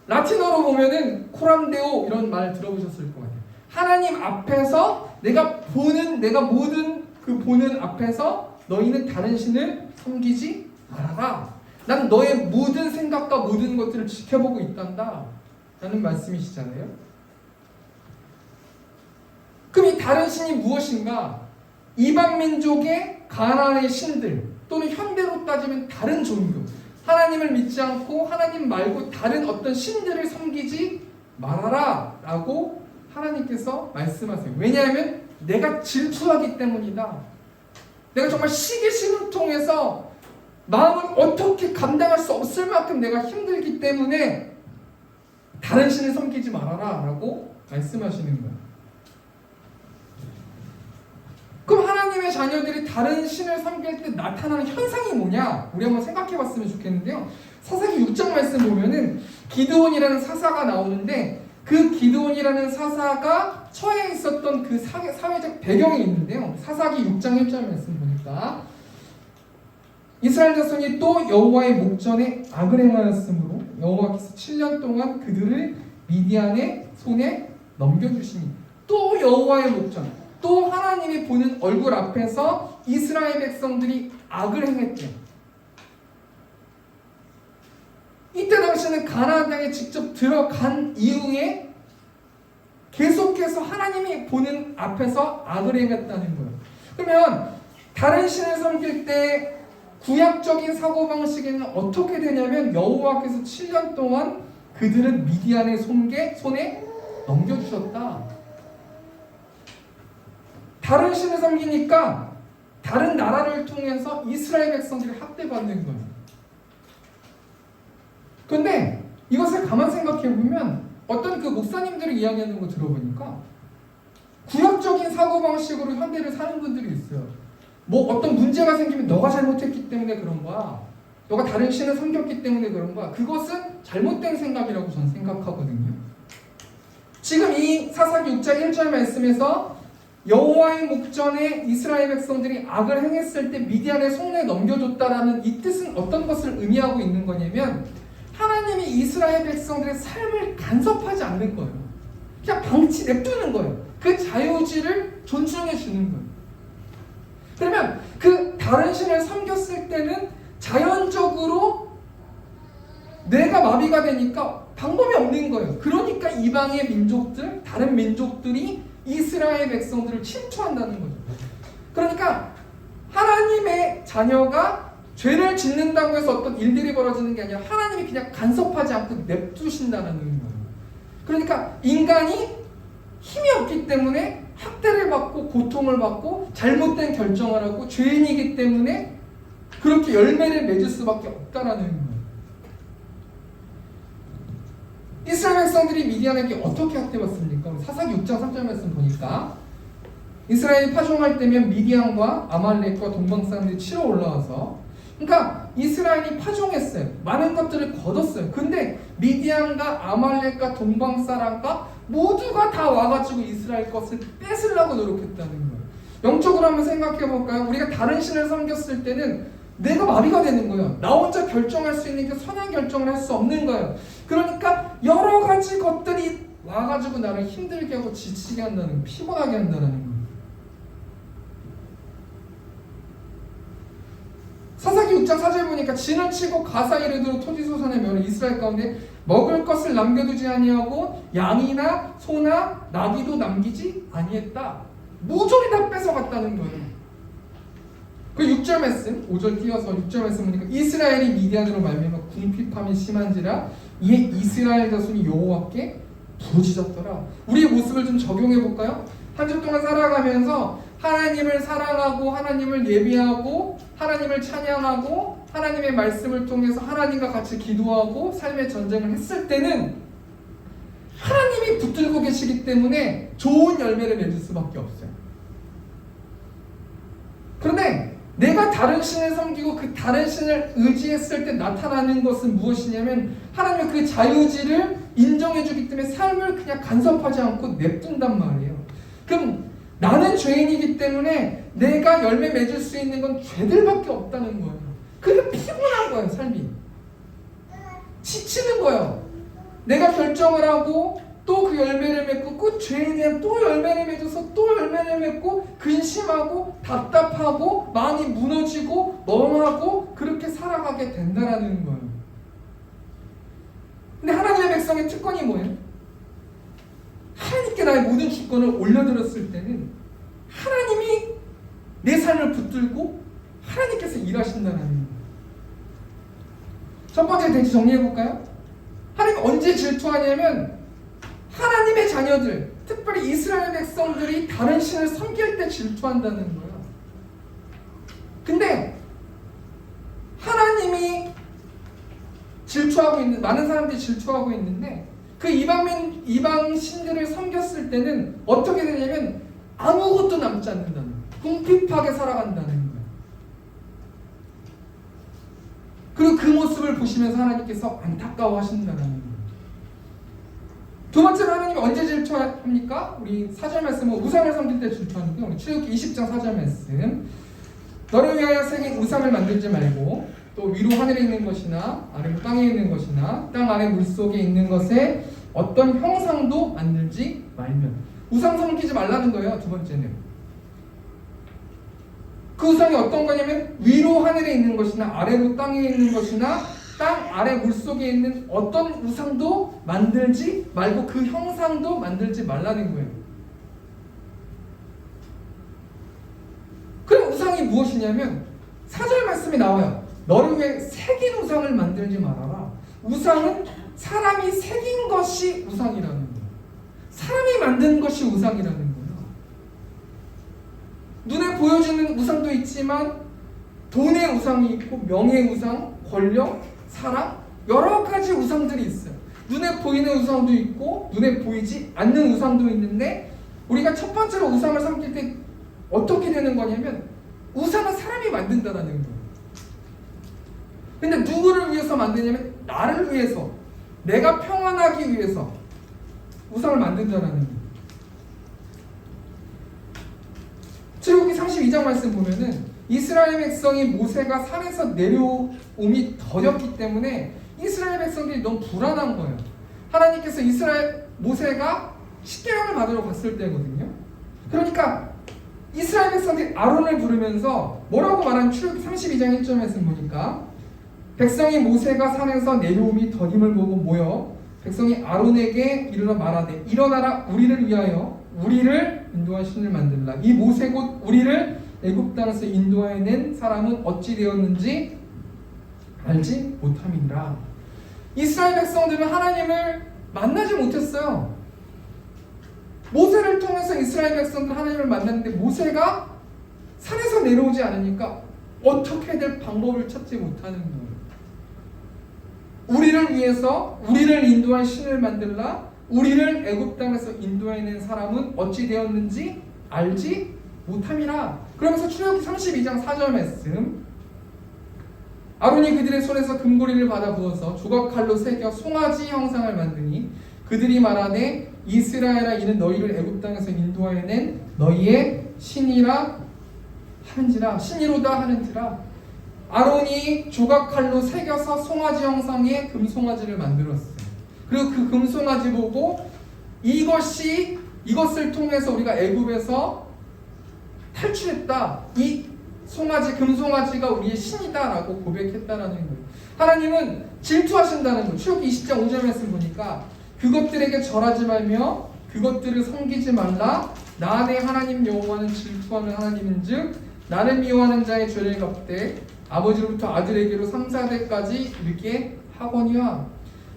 A: 라틴어로 보면은 코람데오 이런 말 들어보셨을 것 같아요. 하나님 앞에서 내가 모든 그 보는 앞에서 너희는 다른 신을 섬기지 말아라. 난 너의 모든 생각과 모든 것들을 지켜보고 있단다 라는 말씀이시잖아요. 그럼 이 다른 신이 무엇인가? 이방 민족의 가나안의 신들 또는 현대로 따지면 다른 종교, 하나님을 믿지 않고 하나님 말고 다른 어떤 신들을 섬기지 말아라 라고 하나님께서 말씀하세요. 왜냐하면 내가 질투하기 때문이다. 내가 정말 시기심통해서 마음을 어떻게 감당할 수 없을 만큼 내가 힘들기 때문에 다른 신을 섬기지 말아라 라고 말씀하시는 거예요. 그럼 하나님의 자녀들이 다른 신을 섬길 때 나타나는 현상이 뭐냐? 우리 한번 생각해 봤으면 좋겠는데요. 사사기 6장 말씀 보면은 기드온이라는 사사가 나오는데 그 기드온이라는 사사가 처해 있었던 그 사회적 배경이 있는데요. 사사기 6장 1절 말씀 보니까 이스라엘 자손이 또 여호와의 목전에 악을 행하였으므로 여호와께서 7년 동안 그들을 미디안의 손에 넘겨주시니 또 여호와의 목전 또 하나님이 보는 얼굴 앞에서 이스라엘 백성들이 악을 행했대요. 이때 당시에는 가나안 땅에 직접 들어간 이후에 계속해서 하나님이 보는 앞에서 악을 행했다는 거예요. 그러면 다른 신을 섬길 때 구약적인 사고방식에는 어떻게 되냐면 여호와께서 7년 동안 그들을 미디안의 손에 넘겨주셨다. 다른 신을 섬기니까 다른 나라를 통해서 이스라엘 백성들이 학대받는 거예요. 그런데 이것을 가만 생각해 보면 어떤 그 목사님들이 이야기하는 거 들어보니까 구약적인 사고방식으로 현대를 사는 분들이 있어요. 뭐 어떤 문제가 생기면 너가 잘못했기 때문에 그런 거야. 너가 다른 신을 섬겼기 때문에 그런 거야. 그것은 잘못된 생각이라고 저는 생각하거든요. 지금 이 사사기 6장 1절 말씀에서 여호와의 목전에 이스라엘 백성들이 악을 행했을 때 미디안의 손에 넘겨줬다라는 이 뜻은 어떤 것을 의미하고 있는 거냐면 하나님이 이스라엘 백성들의 삶을 간섭하지 않는 거예요. 그냥 방치 냅두는 거예요. 그 자유의지를 존중해 주는 거예요. 그러면 그 다른 신을 섬겼을 때는 자연적으로 내가 마비가 되니까 방법이 없는 거예요. 그러니까 이방의 민족들, 다른 민족들이 이스라엘 백성들을 침투한다는 거죠. 그러니까 하나님의 자녀가 죄를 짓는다고 해서 어떤 일들이 벌어지는 게 아니라 하나님이 그냥 간섭하지 않고 냅두신다는 거예요. 그러니까 인간이 힘이 없기 때문에 학대를 받고 고통을 받고 잘못된 결정을 하고 죄인이기 때문에 그렇게 열매를 맺을 수밖에 없다라는 거예요. 이스라엘 백성들이 미디안에게 어떻게 학대받습니까? 사사기 6장 3절 말씀 보니까 이스라엘이 파종할 때면 미디안과 아말렉과 동방 사람들이 치러 올라와서 그러니까 이스라엘이 파종했어요. 많은 것들을 거뒀어요. 근데 미디안과 아말렉과 동방 사람과 모두가 다 와가지고 이스라엘 것을 뺏으려고 노력했다는 거예요. 영적으로 한번 생각해 볼까요? 우리가 다른 신을 섬겼을 때는 내가 마비가 되는 거예요. 나 혼자 결정할 수 있는 게 선한 결정을 할 수 없는 거예요. 그러니까 여러 가지 것들이 와가지고 나를 힘들게 하고 지치게 한다는 거예요. 피곤하게 한다는 거예요. 사사기 6장 4절 보니까 진을 치고 가사 이르도록 토지소산의 면을 이스라엘 가운데 먹을 것을 남겨두지 아니하고 양이나 소나 나귀도 남기지 아니했다. 모조리 다 뺏어갔다는 거예요. 그 6절 말씀, 5절 띄어서 6절 말씀 보니까 이스라엘이 미디안으로 말미암아 궁핍함이 심한지라 이에 이스라엘 자손이 여호와께 부르짖었더라. 우리의 모습을 좀 적용해 볼까요? 한 주 동안 살아가면서 하나님을 사랑하고 하나님을 예비하고 하나님을 찬양하고 하나님의 말씀을 통해서 하나님과 같이 기도하고 삶의 전쟁을 했을 때는 하나님이 붙들고 계시기 때문에 좋은 열매를 맺을 수밖에 없어요. 그런데 내가 다른 신을 섬기고 그 다른 신을 의지했을 때 나타나는 것은 무엇이냐면 하나님의 그 자유의지를 인정해주기 때문에 삶을 그냥 간섭하지 않고 냅둔단 말이에요. 그럼 나는 죄인이기 때문에 내가 열매 맺을 수 있는 건 죄들밖에 없다는 거예요. 그게 피곤한 거예요. 삶이 지치는 거예요. 내가 결정을 하고 또 그 열매를 맺고 그 죄에 대한 또 열매를 맺어서 또 열매를 맺고 근심하고 답답하고 마음이 무너지고 멍하고 그렇게 살아가게 된다라는 거예요. 근데 하나님의 백성의 특권이 뭐예요? 하나님께 나의 모든 주권을 올려드렸을 때는 하나님이 내 삶을 붙들고 하나님께서 일하신다는 거예요. 첫 번째 대지 정리해볼까요? 하나님 언제 질투하냐면 하나님의 자녀들, 특별히 이스라엘 백성들이 다른 신을 섬길 때 질투한다는 거예요. 근데 하나님이 질투하고 있는, 많은 사람들이 질투하고 있는데 그 이방 신들을 섬겼을 때는 어떻게 되냐면 아무것도 남지 않는다는 거예요. 궁핍하게 살아간다는 거예요. 그리고 그 모습을 보시면서 하나님께서 안타까워하신다는 거예요. 두 번째로 하나님이 언제 질투합니까? 우리 4절 말씀은 우상을 섬길 때 질투하는데, 우리 출애굽기 20장 4절 말씀, 너를 위하여 새긴 우상을 만들지 말고 또 위로 하늘에 있는 것이나 아래로 땅에 있는 것이나 땅 아래 물속에 있는 것에 어떤 형상도 만들지 말면. 우상 섬기지 말라는 거예요. 두 번째는 그 우상이 어떤 거냐면 위로 하늘에 있는 것이나 아래로 땅에 있는 것이나 땅 아래 물속에 있는 어떤 우상도 만들지 말고 그 형상도 만들지 말라는 거예요. 그럼 우상이 무엇이냐면 4절 말씀에 나와요. 너를 위해 새긴 우상을 만들지 말아라. 우상은 사람이 새긴 것이 우상이라는 거예요. 사람이 만든 것이 우상이라는 거예요. 눈에 보여지는 우상도 있지만 돈의 우상이 있고 명예의 우상, 권력, 사랑, 여러 가지 우상들이 있어요. 눈에 보이는 우상도 있고 눈에 보이지 않는 우상도 있는데, 우리가 첫 번째로 우상을 섬길 때 어떻게 되는 거냐면 우상은 사람이 만든다라는 거예요. 근데 누구를 위해서 만드냐면 나를 위해서, 내가 평안하기 위해서 우상을 만든다라는 거예요. 출애굽기 32장 말씀 보면은 이스라엘 백성이 모세가 산에서 내려옴이 더뎠기 때문에 이스라엘 백성들이 너무 불안한 거예요. 하나님께서 모세가 십계명을 받으러 갔을 때거든요. 그러니까 이스라엘 백성들이 아론을 부르면서 뭐라고 말하는, 출애굽기 32장 1절 말씀 보니까 백성이 모세가 산에서 내려옴이 더딤을 보고 모여 백성이 아론에게 이르러 말하되 일어나라, 우리를 위하여 우리를 인도할 신을 만들라. 이 모세 곧 우리를 애굽 땅에서 인도해낸 사람은 어찌 되었는지 알지 못함이니라. 이스라엘 백성들은 하나님을 만나지 못했어요. 모세를 통해서 이스라엘 백성들은 하나님을 만났는데 모세가 산에서 내려오지 않으니까 어떻게 될 방법을 찾지 못하는 거예요. 우리를 위해서 우리를 인도할 신을 만들라. 우리를 애굽 땅에서 인도해낸 사람은 어찌 되었는지 알지 못함이라. 그러면서 출애굽기 32장 4절 말씀, 아론이 그들의 손에서 금고리를 받아 부어서 조각칼로 새겨 송아지 형상을 만드니 그들이 말하되 이스라엘아, 이는 너희를 애굽 땅에서 인도해낸 너희의 신이라 하는지라. 신이로다 하는지라. 아론이 조각칼로 새겨서 송아지 형상의 금송아지를 만들었어요. 그리고 그 금송아지 보고 이것을 통해서 우리가 애굽에서 탈출했다, 이 송아지, 금송아지가 우리의 신이다라고 고백했다라는 거예요. 하나님은 질투하신다는 거예요. 출애굽기 20장 5절 말씀 보니까 그것들에게 절하지 말며 그것들을 섬기지 말라. 나 내 하나님 여호와는 질투하는 하나님인즉 나를 미워하는 자의 죄를 갚되 아버지로부터 아들에게로 3, 4대까지 이르게 하거니와.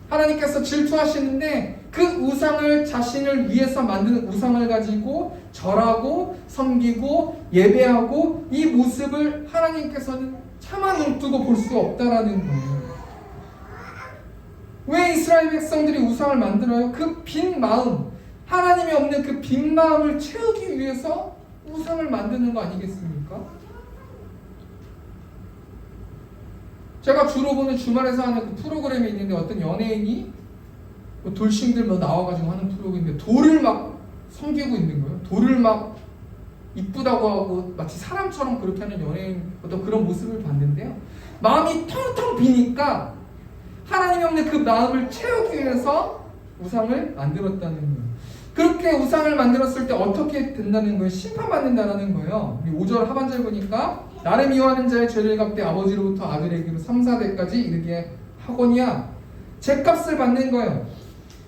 A: 하나님께서 질투하시는데 그 우상을, 자신을 위해서 만드는 우상을 가지고 절하고 섬기고 예배하고 이 모습을 하나님께서는 차마 눈뜨고 볼 수 없다라는 거예요. 왜 이스라엘 백성들이 우상을 만들어요? 그 빈 마음, 하나님이 없는 그 빈 마음을 채우기 위해서 우상을 만드는 거 아니겠습니까? 제가 주로 보는 주말에서 하는 그 프로그램이 있는데 어떤 연예인이 돌싱들 나와가지고 하는 프로그램인데 돌을 막 섬기고 있는 거예요. 돌을 막 이쁘다고 하고 마치 사람처럼 그렇게 하는 연예인 어떤 그런 모습을 봤는데요. 마음이 텅텅 비니까 하나님이 없는 그 마음을 채우기 위해서 우상을 만들었다는 거예요. 그렇게 우상을 만들었을 때 어떻게 된다는 거예요? 심판받는다는 거예요. 우리 5절 하반절 보니까 나를 미워하는 자의 죄를 갚되 아버지로부터 아들에게로 3, 4대까지 이르게 하거니와. 죄값을 받는 거예요.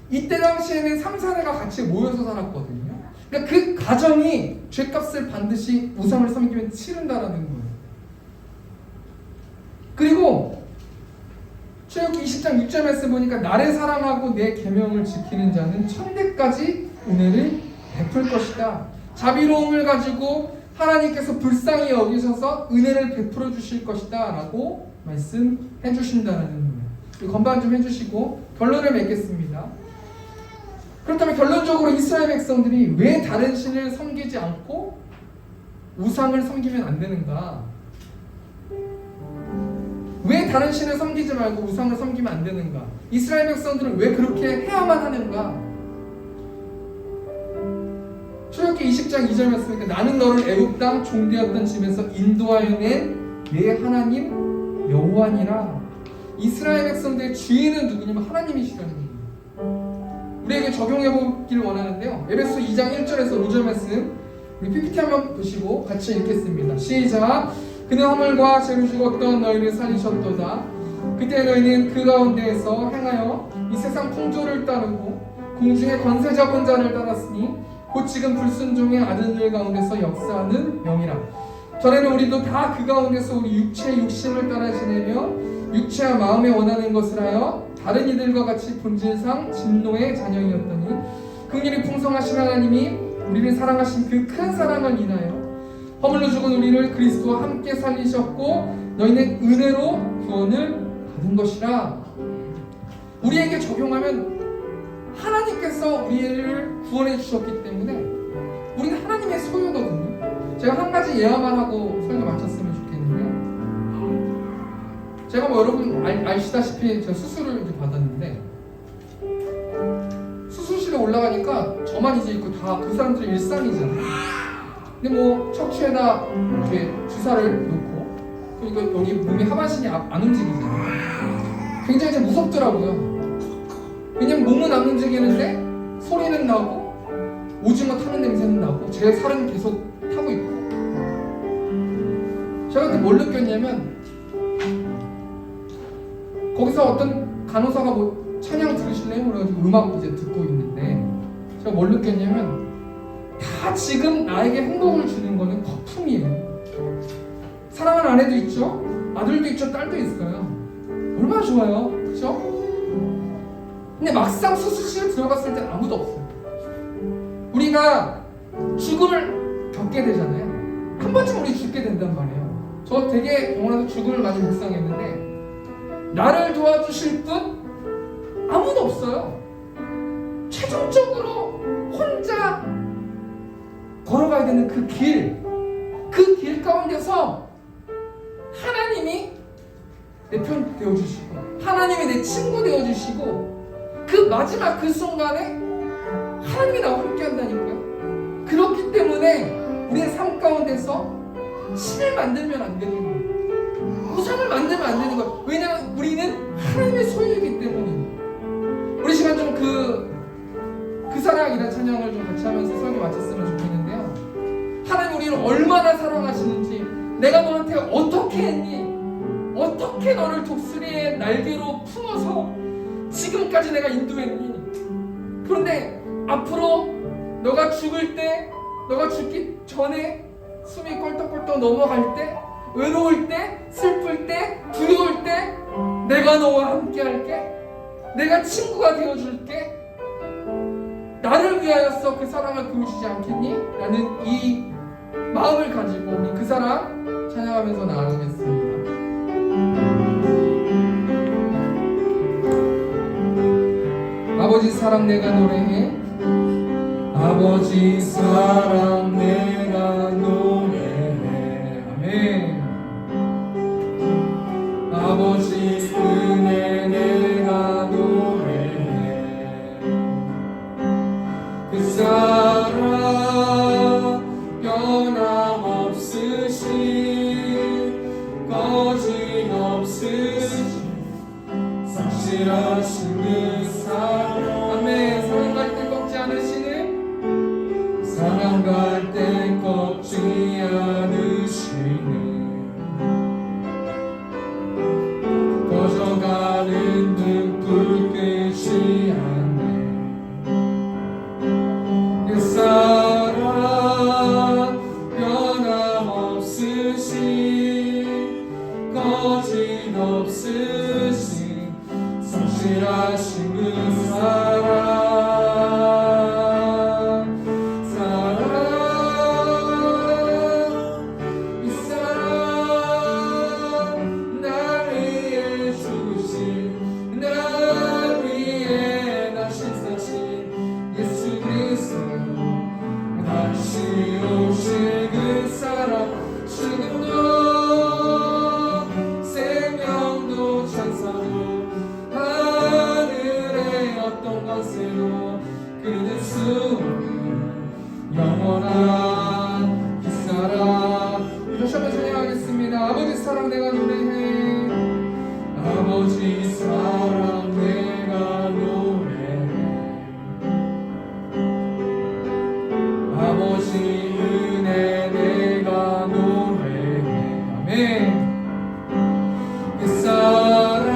A: 이때 당시에는 3, 4대가 같이 모여서 살았거든요. 그러니까 그 가정이 죄값을 반드시 우상을 섬기면 치른다라는 거예요. 그리고 출애굽기 20장 6절 말씀 보니까 나를 사랑하고 내 계명을 지키는 자는 천대까지 은혜를 베풀 것이다. 자비로움을 가지고 하나님께서 불쌍히 여기셔서 은혜를 베풀어 주실 것이다 라고 말씀해 주신다는 거예요. 건반 좀 해주시고 결론을 맺겠습니다. 그렇다면 결론적으로 이스라엘 백성들이 왜 다른 신을 섬기지 않고 우상을 섬기면 안 되는가? 왜 다른 신을 섬기지 말고 우상을 섬기면 안 되는가? 이스라엘 백성들은 왜 그렇게 해야만 하는가? 출애굽기 20장 2절 말씀에 나는 너를 애굽 땅 종되었던 집에서 인도하여 낸 내 하나님 여호와니라. 이스라엘 백성들의 주인은 누구냐면 하나님이시라는 거예요. 우리에게 적용해 보기를 원하는데요. 에베소 2장 1절에서 5절 말씀 우리 PPT 한번 보시고 같이 읽겠습니다. 시작. 그는 허물과 죄로 죽었던 너희를 살리셨도다. 그때 너희는 그 가운데에서 행하여 이 세상 풍조를 따르고 공중의 권세 잡은 자를 따랐으니 곧 지금 불순종의 아들들 가운데서 역사하는 영이라. 전에는 우리도 다 그 가운데서 우리 육체의 욕심을 따라 지내며 육체와 마음에 원하는 것을 하여 다른 이들과 같이 본질상 진노의 자녀이었더니 긍휼이 풍성하신 하나님이 우리를 사랑하신 그 큰 사랑을 인하여 허물로 죽은 우리를 그리스도와 함께 살리셨고 너희는 은혜로 구원을 받은 것이라. 우리에게 적용하면 하나님께서 우리를 구원해 주셨기 때문에 우리는 하나님의 소유거든요. 제가 한 가지 예화만 하고 설교 마쳤으면 좋겠는데요. 제가 뭐 여러분 아시다시피 제가 수술을 이제 받았는데 수술실에 올라가니까 저만 이제 있고 다 그 사람들의 일상이잖아요. 근데 뭐 척추에다 이렇게 주사를 놓고 그러니까 여기 몸이 하반신이 안 움직이잖아요. 굉장히 좀 무섭더라고요. 왜냐면 몸은 안 움직이는데 소리는 나고 오징어 타는 냄새는 나고 제 살은 계속 타고 있고. 제가 그때 뭘 느꼈냐면 거기서 어떤 간호사가 뭐 찬양 들으실래요? 그래가지고 음악 이제 듣고 있는데 제가 뭘 느꼈냐면 다 지금 나에게 행복을 주는 거는 거품이에요. 사랑하는 아내도 있죠? 아들도 있죠? 딸도 있어요. 얼마나 좋아요. 그렇죠? 근데 막상 수술실에 들어갔을 때 아무도 없어요. 우리가 죽음을 겪게 되잖아요. 한 번쯤 우리 죽게 된단 말이에요. 저 되게 병원에서 죽음을 많이 묵상했는데 나를 도와주실 분 아무도 없어요. 최종적으로 혼자 걸어가야 되는 그 길 가운데서 하나님이 내 편 되어주시고 하나님이 내 친구 되어주시고 그 마지막 그 순간에 하나님이 나와 함께 한다니까요. 그렇기 때문에 우리의 삶 가운데서 신을 만들면 안 되는 거예요. 우상을 만들면 안 되는 거예요. 왜냐하면 우리는 하나님의 소유이기 때문에. 우리 시간 좀 그 사랑이라는 찬양을 좀 같이 하면서 설교 마쳤으면 좋겠는데요. 하나님 우리를 얼마나 사랑하시는지, 내가 너한테 어떻게 했니? 어떻게 너를 독수리의 날개로 품어서 지금까지 내가 인도했니? 그런데 앞으로 너가 죽을 때, 너가 죽기 전에 숨이 껄떡껄떡 넘어갈 때, 외로울 때, 슬플 때, 두려울 때 내가 너와 함께 할게. 내가 친구가 되어줄게. 나를 위하여서 그 사랑을 보여주지 않겠니? 라는 이 마음을 가지고 우리 그 사랑 찬양하면서 나아가겠습니다. 아버지 사랑 내가 노래해.
C: 아버지 사랑 내가 노래해.
A: 아멘.
C: 아버지 은혜 내가 노래해. 그 사랑 변함없으신 거짓없으신 성실하신 그 사랑.
A: 아멘. 사랑할 때 꺾지 않으시는,
C: 사랑할 때 꺾지 않으시는, 꺼져가는 등불 끄지 않네. 그 사랑 없으신 성실하신 그 사랑 이 사랑 날 위해 죽으신 날 위해 다시 사신 예수 그리스도 다시 오실 그 사랑 죽음도 생명도 천사도 하늘의 어떤 권세도 끊을 수 없는 영원한 그 사랑
A: 다시 한번 찬양하겠습니다. 아버지 사랑 내가 노래해.
C: 아버지 사랑 내가 노래해 아버지 은혜 내가 노래해
A: 아멘.
C: 그 사랑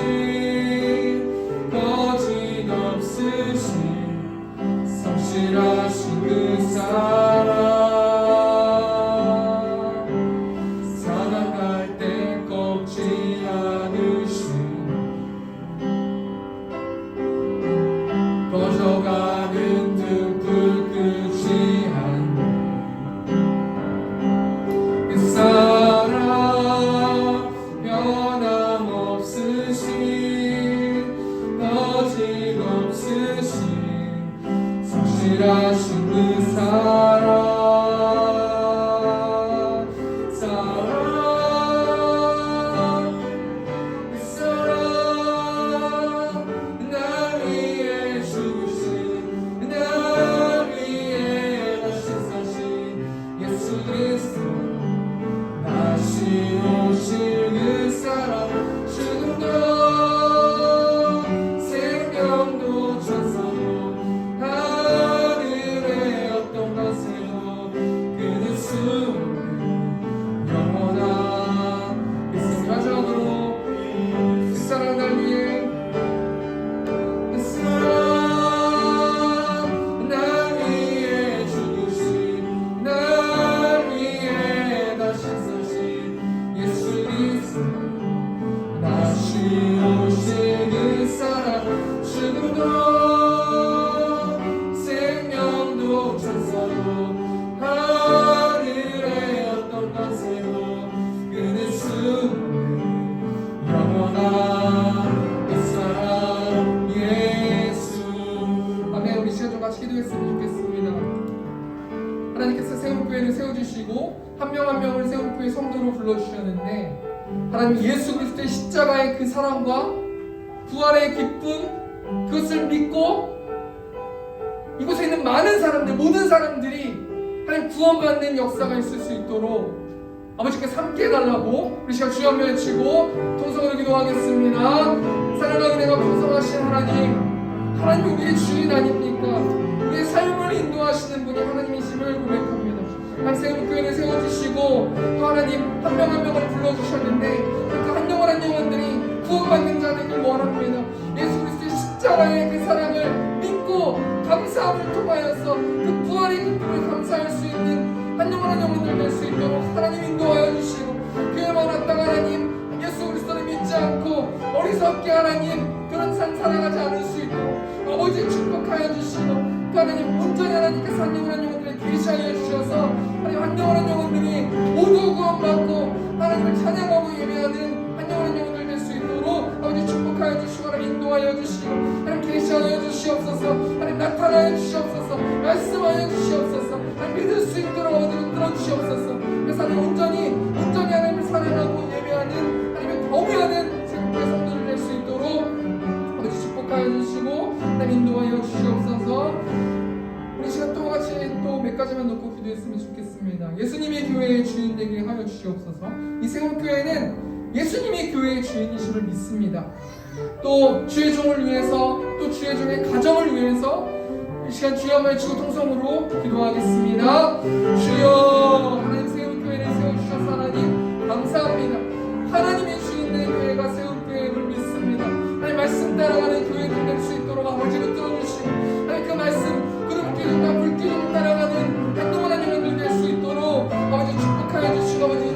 C: 변함없으신 거짓 없으신 성실하신 그 사랑 살아갈 때 꺾지 않으신 꺼져가는 등불 끄지 않는 그 사랑 변함없으신 거짓 없으신 성실하신 그 사랑 그 사랑 날 위해 죽으신 날 위해 다시 사신 예수 그리스도 다시 오실 그 사랑 죽음도 생명도 천사도 하늘의 어떤 것에도 끊을 수 없는 영원한 그
A: 마지막으로 그 사랑 날 위해
C: 그 사랑 날 위해 죽으신 날 위해 다시 사신 예수 그리스도 다시 오실 그 사랑 죽음도 생명도 천사도 하늘의 어떤 권세도 끊을 수 없는 영원한 그 사랑 예수
A: 아멘. 우리 시간 좀 같이 기도했으면 좋겠습니다. 하나님께서 세움교회를 세워주시고 한 명 한 명을 세움교회 성도로 불러주셨는데 하나님 예수 그리스도의 십자가의 그 사랑과 부활의 기쁨 그것을 믿고 이곳에 있는 많은 사람들 모든 사람들이 하나님 구원받는 역사가 있을 수 있도록 아버지께서 함께 해달라고 우리 시간 주여 한번 외치고 통성으로 기도하겠습니다. 사랑하는 내가 풍성하신 하나님 우리의 주인 아닙니까? 우리의 삶을 인도하시는 분이 하나님이심을 고백합니다. 세움교회를 세워주시고 또 하나님 한 명 한 명을 불러주셨는데 그 한 영혼 한 영혼들이 구원받는 자되길 원합니다. 예수 그리스도의 십자가의 그 사랑을 믿고 감사함을 통하여서 그 부활의 기쁨을 감사할 수 있는 한 영혼 한 영혼들 될 수 있도록 하나님 인도하여 주시고 교회만 왔다가 하나님 예수 그리스도를 믿지 않고 어리석게 하나님 그런 삶 살아가지 않을 수 있도록 아버지 축복하여 주시고 또 하나님 온전히 하나님께서 한 영혼 한 영혼들을 계시하여 주셔서 하나님 한 영혼 한 영혼들이 모두 구원받고 하나님을 찬양하고 예배하는 한 영혼 한 영혼들 될 수 있도록 아버지 축복하여 주시고 하나님 인도하여 주시고 하나님 계시하여 주시옵소서 하나님 나타나여 주시옵소서 말씀하여 주시옵소서 하나님 믿을 수 있도록 아버지 들어주시옵소서 그래서 하나님 온전히 하나님을 사랑하고 예배하는 하나님의 경외하는 세국의 성도를 될 수 있도록 아버지 축복하여 주시고 하나님 인도하여 주시옵소서. 우리 시간 또 같이 또 몇 가지만 놓고 기도했으면 좋겠습니다. 예수님의 교회의 주인 되게 하여 주시옵소서. 이 세움교회는 예수님의 교회의 주인이심을 믿습니다. 또 주의 종을 위해서 또 주의 종의 가정을 위해서 이 시간 주여 한번 외치고 통성으로 기도하겠습니다. 주여 하나님 세움교회를 세워주셔서 하나님 감사합니다. 하나님의 주인 된 교회가 세움교회를 믿습니다. 하나님 말씀 따라가는 교회들 될 수 있도록 아버지 붙들어주시고 하나님 그 말씀 구름기둥과 불기둥 따라가는 한동안 하나님들 될 수 있도록 아버지 축복하여 주시고 아버지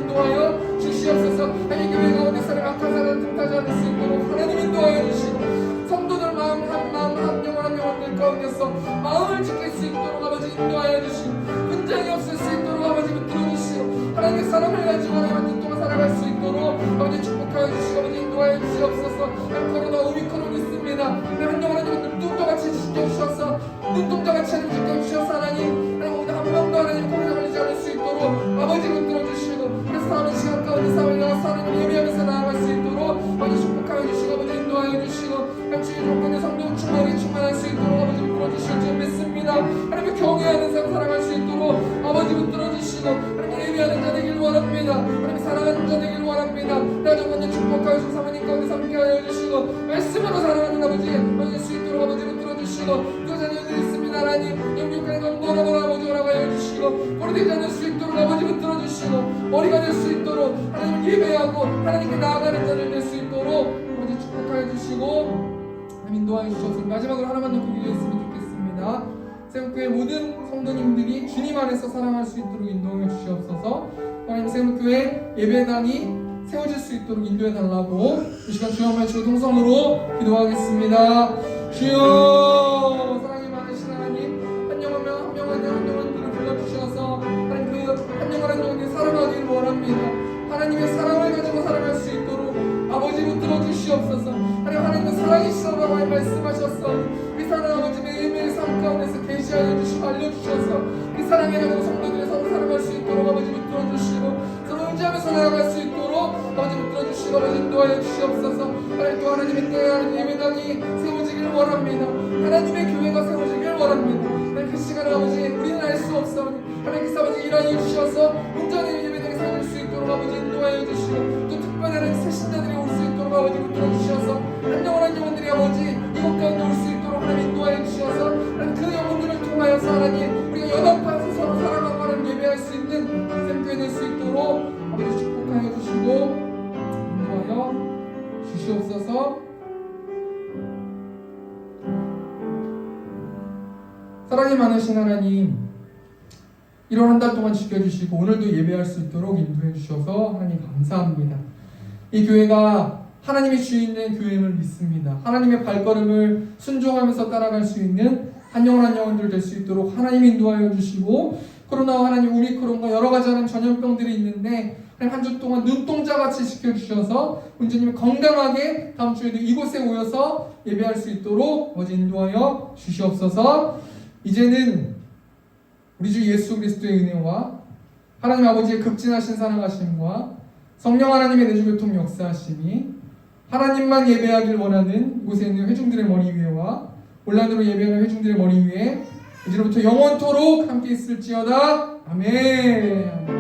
A: 하나님의 사랑을 가지고 하나님 한 주 동안 살아갈 수 있도록 아버지 축복하여 주시고 아버지 인도하여 주시옵소서. 코로나 오미크론 있습니다. 하나님 눈동자같이 지켜주셔서 눈동자같이 하나님 지켜주셔서 하나님 오늘 한 명도 하나님 코로나 걸리지 않을 수 있도록 아버지 붙들어주시고 그래서 사는 시간 가운데 사회에 나가서 하나님 예배하면서 나아갈 수 있도록 아버지 축복하여 주시고 아버지 인도하여 주시고 주의 조건의 성령 충만할 수 있도록 아버지 붙들어주실 줄 믿습니다. 하나님 경외하는 삶 살아갈 수 있도록 아버지 붙들어주시고 하나님 예배하는 자 되길 원합니다. 하나님 사랑하는 자 되길 원합니다. 나 정말 축복하여 주시고 사모님 가운데 함께하여 주시고 말씀으로 살아가는 아버지 수 있도록 아버지 붙들어주시고 그 자녀들 있습니다. 하나님 영육간에 건강하고 아버지 허락하여 주시고 거리되지 않을 수 있도록 아버지 붙들어주시고 머리가 될 수 있도록 하나님 예배하고 하나님께 나아가는 자를 될 수 있도록 아버지 축복하여 주시고 인도하여 주셔서 마지막으로 하나만 더 기도했으면 좋겠습니다. 세움교회 모든 성도님들이 주님 안에서 사랑할 수 있도록 인도하여 주시옵소서. 하나님 세움교회 예배당이 세워질 수 있도록 인도해 달라고 이 시간 주여 한번 주 동성으로 기도하겠습니다. 주여 사랑이 많으신 하나님 한 영혼들을 불러주셔서 하나님 그 한 영혼을 사랑하기를 원합니다. 하나님의 사랑을 가지고 살아갈 수 있도록 아버지 붙들어 주시옵소서. 하나님의 사랑이시라고 말씀하셨어. 이 사랑 아버지 매일매일 삶 가운데서 계시하여 주시고 알려주셔서 이 사랑에 가지고 성도들의 서로 살아갈 수 있도록 아버지 붙들어 주시고 서로 의지하면서 나아갈 수 있도록 아버지 붙들어 주시고 아버지 인도하여 주시옵소서. 하나님 또 하나님의 때에 하나님 예배당이 세워지길 원합니다. 하나님의 교회가 세워지길 원합니다. 하나님 그 시간에 아버지 우리는 알 수 없어. 하나님께서 아버지 일하여 주셔서 온전히 예배당이 세워질 수 있도록 아버지 인도하여 주시고 또 특별히 하나님 새 신자들이 올 수 있도록 아버지 붙들어 주셔서 한 영혼들이 아버지 이곳 가운데 올 수 있도록 하나님 인도하여 주셔서 하나님 그 영혼들을 통하여서 하나님 우리가 연합하여서 서로 사랑하고 하나님 예배할 수 있는 샘교회 될 수 있도록 아버지 축복하여 주시고 인도하여 주시옵소서. 사랑이 많으신 하나님 이런 한 달 동안 지켜주시고 오늘도 예배할 수 있도록 인도해 주셔서 하나님 감사합니다. 이 교회가 하나님이 주인된 교회임을 믿습니다. 하나님의 발걸음을 순종하면서 따라갈 수 있는 한 영혼들 될 수 있도록 하나님 인도하여 주시고 코로나와 하나님 오미크론과 여러 가지 하는 전염병들이 있는데 한 주 동안 눈동자같이 지켜주셔서 온전히 건강하게 다음 주에도 이곳에 모여서 예배할 수 있도록 아버지 인도하여 주시옵소서. 이제는 우리 주 예수 그리스도의 은혜와 하나님 아버지의 극진하신 사랑하심과 성령 하나님의 내주교통 역사하심이 하나님만 예배하길 원하는 이곳에 있는 회중들의 머리 위에와 온라인으로 예배하는 회중들의 머리 위에 이제로부터 영원토록 함께 있을지어다. 아멘.